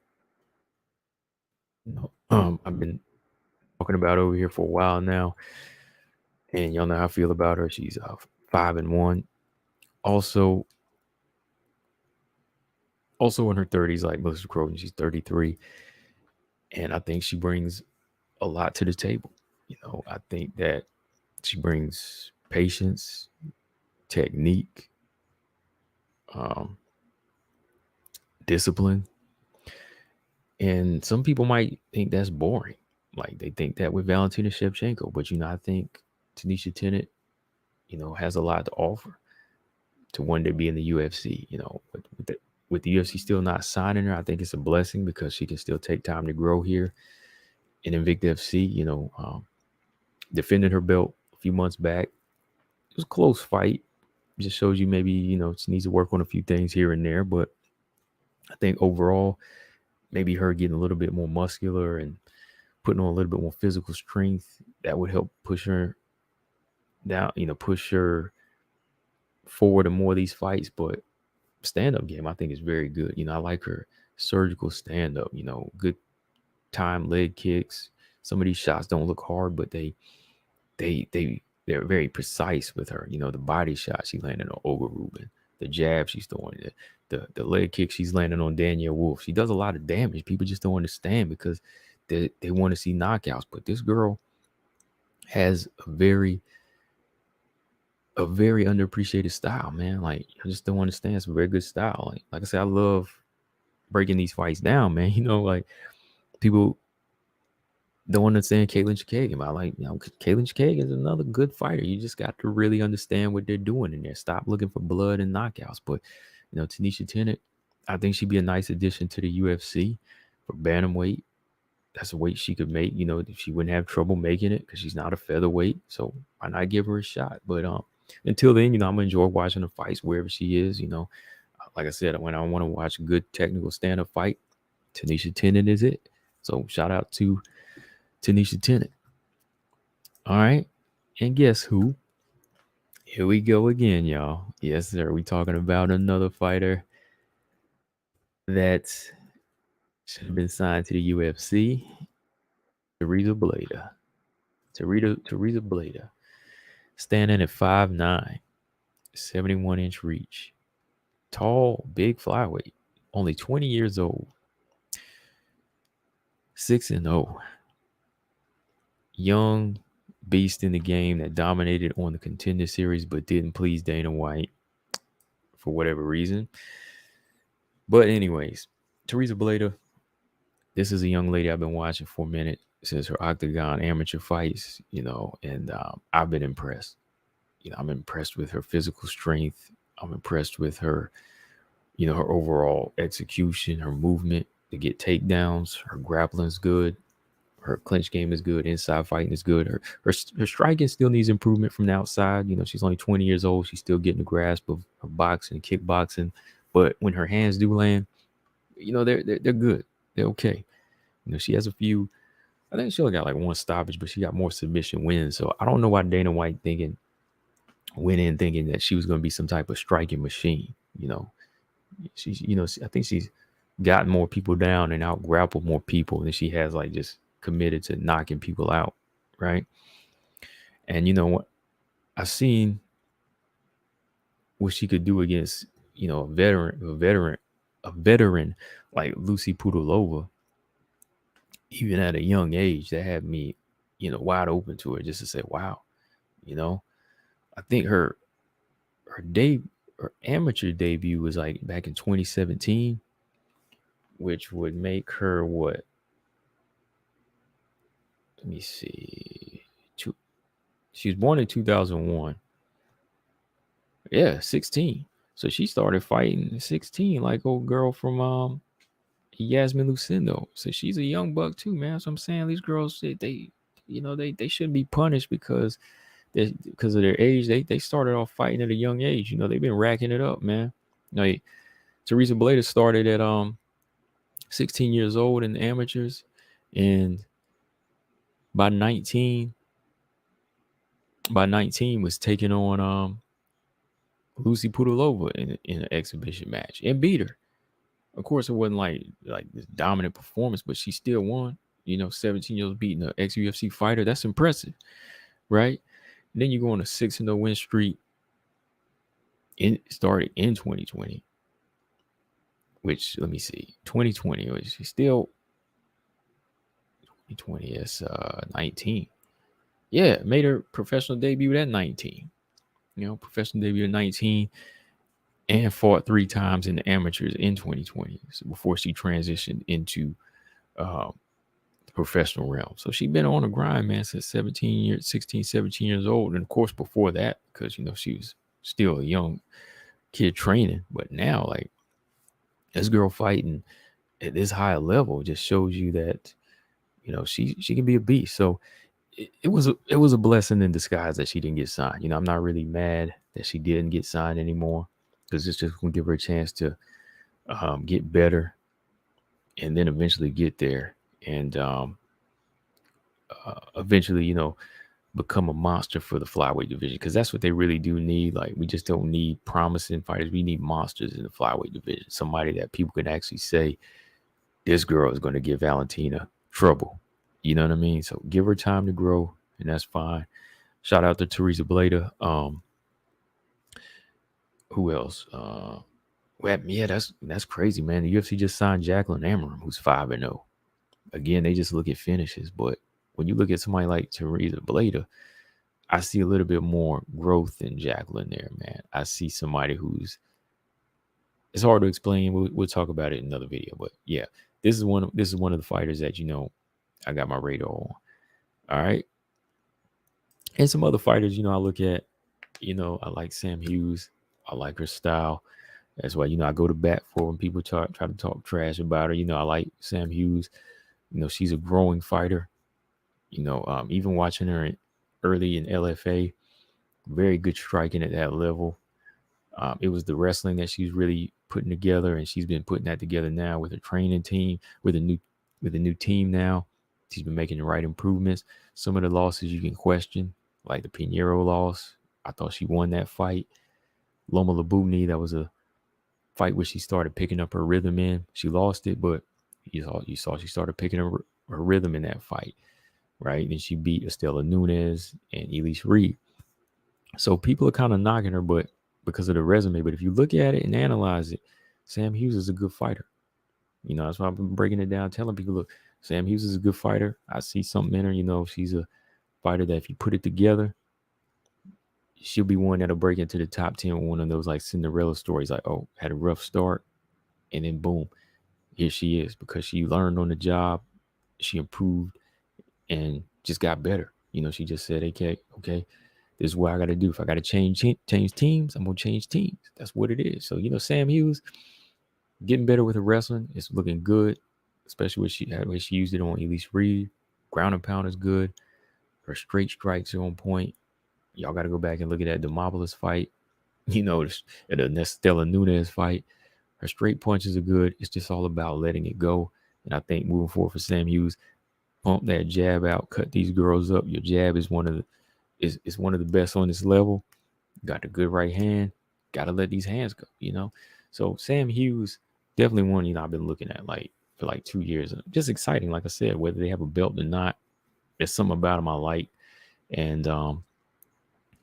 A: I've been talking about over here for a while now, and y'all know how I feel about her. She's 5-1. Also in her 30s, like Melissa Croton, she's 33, and I think she brings a lot to the table. I think that she brings patience, technique, discipline. And some people might think that's boring. Like, they think that with Valentina Shevchenko. But, I think Tanisha Tennant, has a lot to offer to one day be in the UFC. With the UFC still not signing her, I think it's a blessing because she can still take time to grow here in Invicta FC. Defended her belt a few months back. It was a close fight. It just shows you maybe, she needs to work on a few things here and there. But I think overall, maybe her getting a little bit more muscular and putting on a little bit more physical strength, that would help push her down, push her forward in more of these fights. But stand-up game, I think, is very good. I like her surgical stand up. Good time leg kicks. Some of these shots don't look hard, but they're very precise with her. The body shot she landed on Olga Rubin, the jab she's throwing, the leg kick she's landing on Danielle Wolf. She does a lot of damage. People just don't understand because they want to see knockouts. But this girl has a very underappreciated style, man. Like, I just don't understand. It's a very good style. Like I said, I love breaking these fights down, man. Like, people don't understand Caitlin Chookagian. I like, Caitlin Chookagian is another good fighter. You just got to really understand what they're doing in there. Stop looking for blood and knockouts. But, Tanisha Tennant, I think she'd be a nice addition to the UFC for bantamweight. That's a weight she could make. She wouldn't have trouble making it because she's not a featherweight. So why not give her a shot? But until then, I'm gonna enjoy watching the fights wherever she is. Like I said, when I want to watch a good technical stand-up fight, Tanisha Tennant is it. So shout out to Tanisha Tennant. All right. And guess who? Here we go again, y'all. Yes, sir. We talking about another fighter that should have been signed to the UFC. Teresa Blader. Teresa Blader. Standing at 5'9", 71-inch reach. Tall, big flyweight. Only 20 years old. 6-0. Young beast in the game that dominated on the Contender Series but didn't please Dana White for whatever reason. But anyways, Teresa Blader, this is a young lady I've been watching for a minute since her Octagon amateur fights, and I've been impressed. I'm impressed with her physical strength. I'm impressed with her, her overall execution, her movement to get takedowns. Her grappling is good. Her clinch game is good. Inside fighting is good. Her striking still needs improvement from the outside. She's only 20 years old. She's still getting the grasp of her boxing, kickboxing. But when her hands do land, they're good. They're okay. She has a few. I think she only got like one stoppage, but she got more submission wins. So I don't know why Dana White went in thinking that she was going to be some type of striking machine. She's. I think she's gotten more people down and out grappled more people than she has like just committed to knocking people out, right? And what I've seen what she could do against a veteran like Lucy Pudilova, even at a young age, that had me wide open to her just to say, wow. I think her amateur debut was like back in 2017, which would make her what? Let me see. She was born in 2001. Yeah, 16. So she started fighting at 16, like old girl from Yasmin Lucindo. So she's a young buck too, man. So I'm saying these girls, they shouldn't be punished because of their age. They started off fighting at a young age. They've been racking it up, man. Like Teresa Blade started at 16 years old in the amateurs, and by 19 was taking on Lucy Pudilova in an exhibition match and beat her. Of course, it wasn't like this dominant performance, but she still won. 17 years beating an ex-UFC fighter. That's impressive, right? And then you go on a 6-0 win streak. Started in 2020, which, let me see, 2020 was still 2020. It's 19. Yeah, made her professional debut at 19. Professional debut at 19, and fought 3 times in the amateurs in 2020 before she transitioned into the professional realm. So she's been on the grind, man, since 16, 17 years old. And of course, before that, because, she was still a young kid training. But now, like, this girl fighting at this high level just shows you that, she can be a beast. So it was a blessing in disguise that she didn't get signed. I'm not really mad that she didn't get signed anymore, because it's just going to give her a chance to get better and then eventually get there and eventually, become a monster for the flyweight division, because that's what they really do need. Like, we just don't need promising fighters. We need monsters in the flyweight division. Somebody that people can actually say, this girl is going to give Valentina trouble. You know what I mean? So give her time to grow, and that's fine. Shout out to Teresa Blader. Who else? Well, yeah, that's crazy, man. The UFC just signed Jacqueline Amarim, who's 5-0. Again, they just look at finishes, but when you look at somebody like Teresa Blader, I see a little bit more growth in Jacqueline there, man. I see somebody who's, it's hard to explain. We'll talk about it in another video, but yeah, this is one of the fighters that I got my radar on. All right, and some other fighters, I look at, I like Sam Hughes. I like her style. That's why I go to bat for when people try to talk trash about her. I like Sam Hughes. She's a growing fighter. Even watching her early in LFA, very good striking at that level. It was the wrestling that she's really putting together, and she's been putting that together now with her training team, with a new team now. She's been making the right improvements. Some of the losses you can question, like the Pinheiro loss. I thought she won that fight. Loma Labubny, that was a fight where she started picking up her rhythm in. She lost it, but you saw she started picking her rhythm in that fight, right? And she beat Estela Nunes and Elise Reed. So people are kind of knocking her, but because of the resume. But if you look at it and analyze it, Sam Hughes is a good fighter. That's why I've been breaking it down, telling people, look, Sam Hughes is a good fighter. I see something in her. She's a fighter that if you put it together, she'll be one that'll break into the top 10 with one of those like Cinderella stories, like, oh, had a rough start, and then boom, here she is, because she learned on the job, she improved, and just got better. She just said, okay, this is what I got to do. If I got to change teams, I'm going to change teams. That's what it is. So, Sam Hughes getting better with her wrestling. It's looking good, especially when she used it on Elise Reed. Ground and pound is good. Her straight strikes are on point. Y'all got to go back and look at that Demopoulos fight. The Estela Nunes fight. Her straight punches are good. It's just all about letting it go. And I think moving forward for Sam Hughes, pump that jab out, cut these girls up. Your jab is one of the best on this level. Got the good right hand. Got to let these hands go. So Sam Hughes, definitely one I've been looking at for 2 years. Just exciting, like I said, whether they have a belt or not. There's something about him I like. And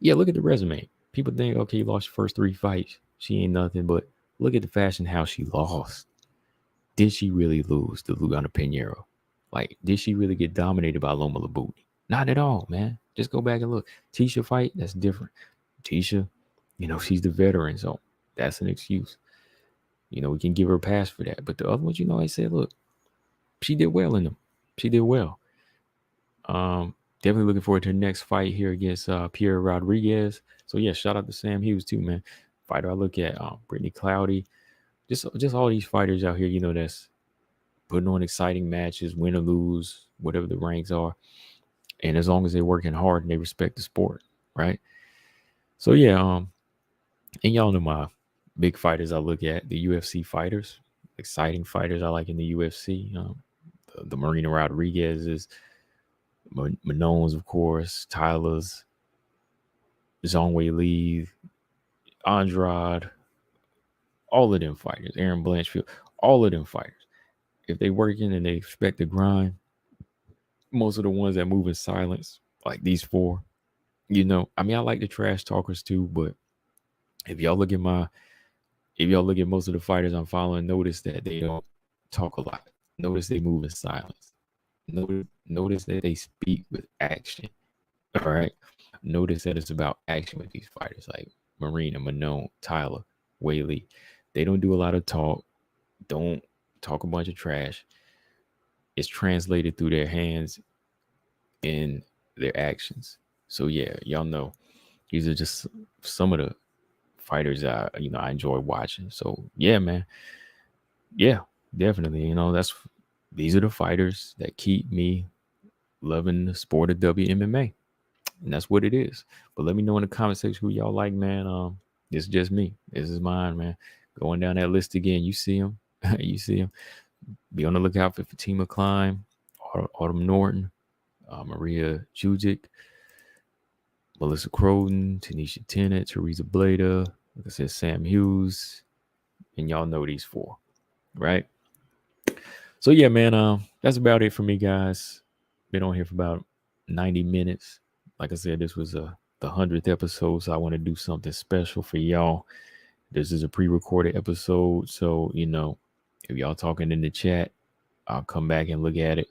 A: yeah, look at the resume. People think, okay, you lost your first 3 fights. She ain't nothing, but look at the fashion how she lost. Did she really lose to Lugana Pinheiro? Did she really get dominated by Loma Labubny? Not at all, man. Just go back and look. Tisha fight, that's different. Tisha, she's the veteran, so that's an excuse. We can give her a pass for that. But the other ones, I said, look, she did well in them. She did well. Definitely looking forward to the next fight here against Pierre Rodriguez. So yeah, shout out to Sam Hughes too, man. Fighter I look at, Brittany Cloudy, just all these fighters out here, that's putting on exciting matches, win or lose, whatever the ranks are. And as long as they're working hard and they respect the sport, right? So yeah, and y'all know my big fighters I look at, the UFC fighters, exciting fighters I like in the UFC. The Marina Rodriguez's, Manone's, of course, Tyler's, Zhang Weili, Andrade, all of them fighters, Aaron Blanchfield, all of them fighters. If they working and they expect to grind, most of the ones that move in silence, like these 4, I like the trash talkers too, but if y'all look at most of the fighters I'm following, notice that they don't talk a lot. Notice they move in silence. Notice that they speak with action. All right. Notice that it's about action with these fighters like Marina, Manone, Tyler, Weili. They don't do a lot of talk. Don't talk a bunch of trash. It's translated through their hands and their actions. So yeah, y'all know these are just some of the fighters I enjoy watching. So yeah, man. Yeah, definitely. These are the fighters that keep me loving the sport of WMMA. And that's what it is. But let me know in the comment section who y'all like, man. This is just me. This is mine, man. Going down that list again. You see them. You see them. Be on the lookout for Fatima Klein, Autumn Norton, Maria Jujic, Melissa Croden, Tanisha Tennant, Teresa Blader, like I said, Sam Hughes. And y'all know these 4, right? So yeah, man, that's about it for me, guys. Been on here for about 90 minutes. Like I said, this was the 100th episode, so I want to do something special for y'all. This is a pre-recorded episode, so if y'all talking in the chat, I'll come back and look at it.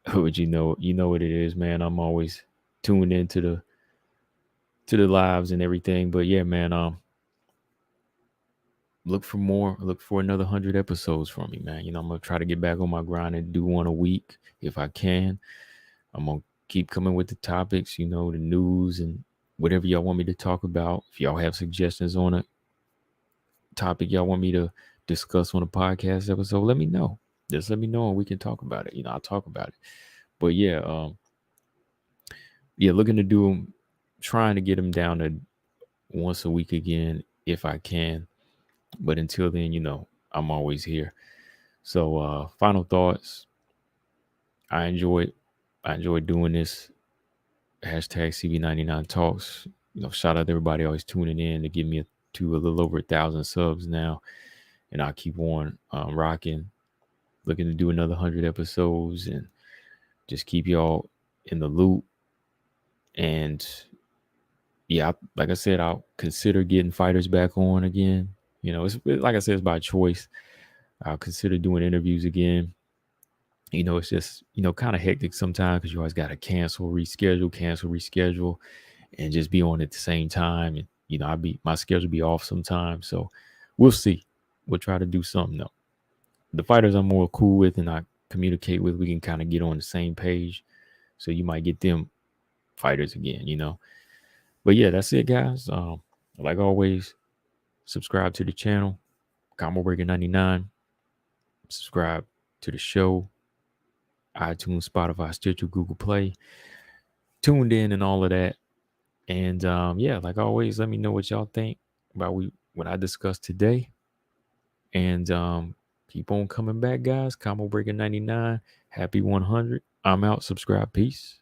A: But you know what it is, man. I'm always tuned into the lives and everything. But yeah, man, look for another 100 episodes from me, man. I'm gonna try to get back on my grind and do one a week if I can. I'm gonna keep coming with the topics, the news and whatever y'all want me to talk about. If y'all have suggestions on a topic y'all want me to discuss on a podcast episode, let me know. Just let me know and we can talk about it. I'll talk about it. But yeah, looking to do them, trying to get them down to once a week again if I can. But until then, I'm always here. So final thoughts. I enjoyed doing this. Hashtag CB99 Talks. Shout out to everybody always tuning in to give me to a little over 1,000 subs now. And I'll keep on rocking. Looking to do another 100 episodes and just keep y'all in the loop. And yeah, like I said, I'll consider getting fighters back on again. It's like I said, it's by choice. I'll consider doing interviews again. It's just, kind of hectic sometimes because you always got to cancel, reschedule, and just be on at the same time. And, my schedule be off sometimes. So we'll see. We'll try to do something though. The fighters I'm more cool with and I communicate with, we can kind of get on the same page. So you might get them fighters again. But yeah, that's it, guys. Like always, subscribe to the channel, Combo Breaker 99. Subscribe to the show, iTunes, Spotify, Stitcher, Google Play. Tuned in and all of that. And yeah, like always, let me know what y'all think about what I discussed today. And keep on coming back, guys. Combo Breaker 99. Happy 100. I'm out. Subscribe. Peace.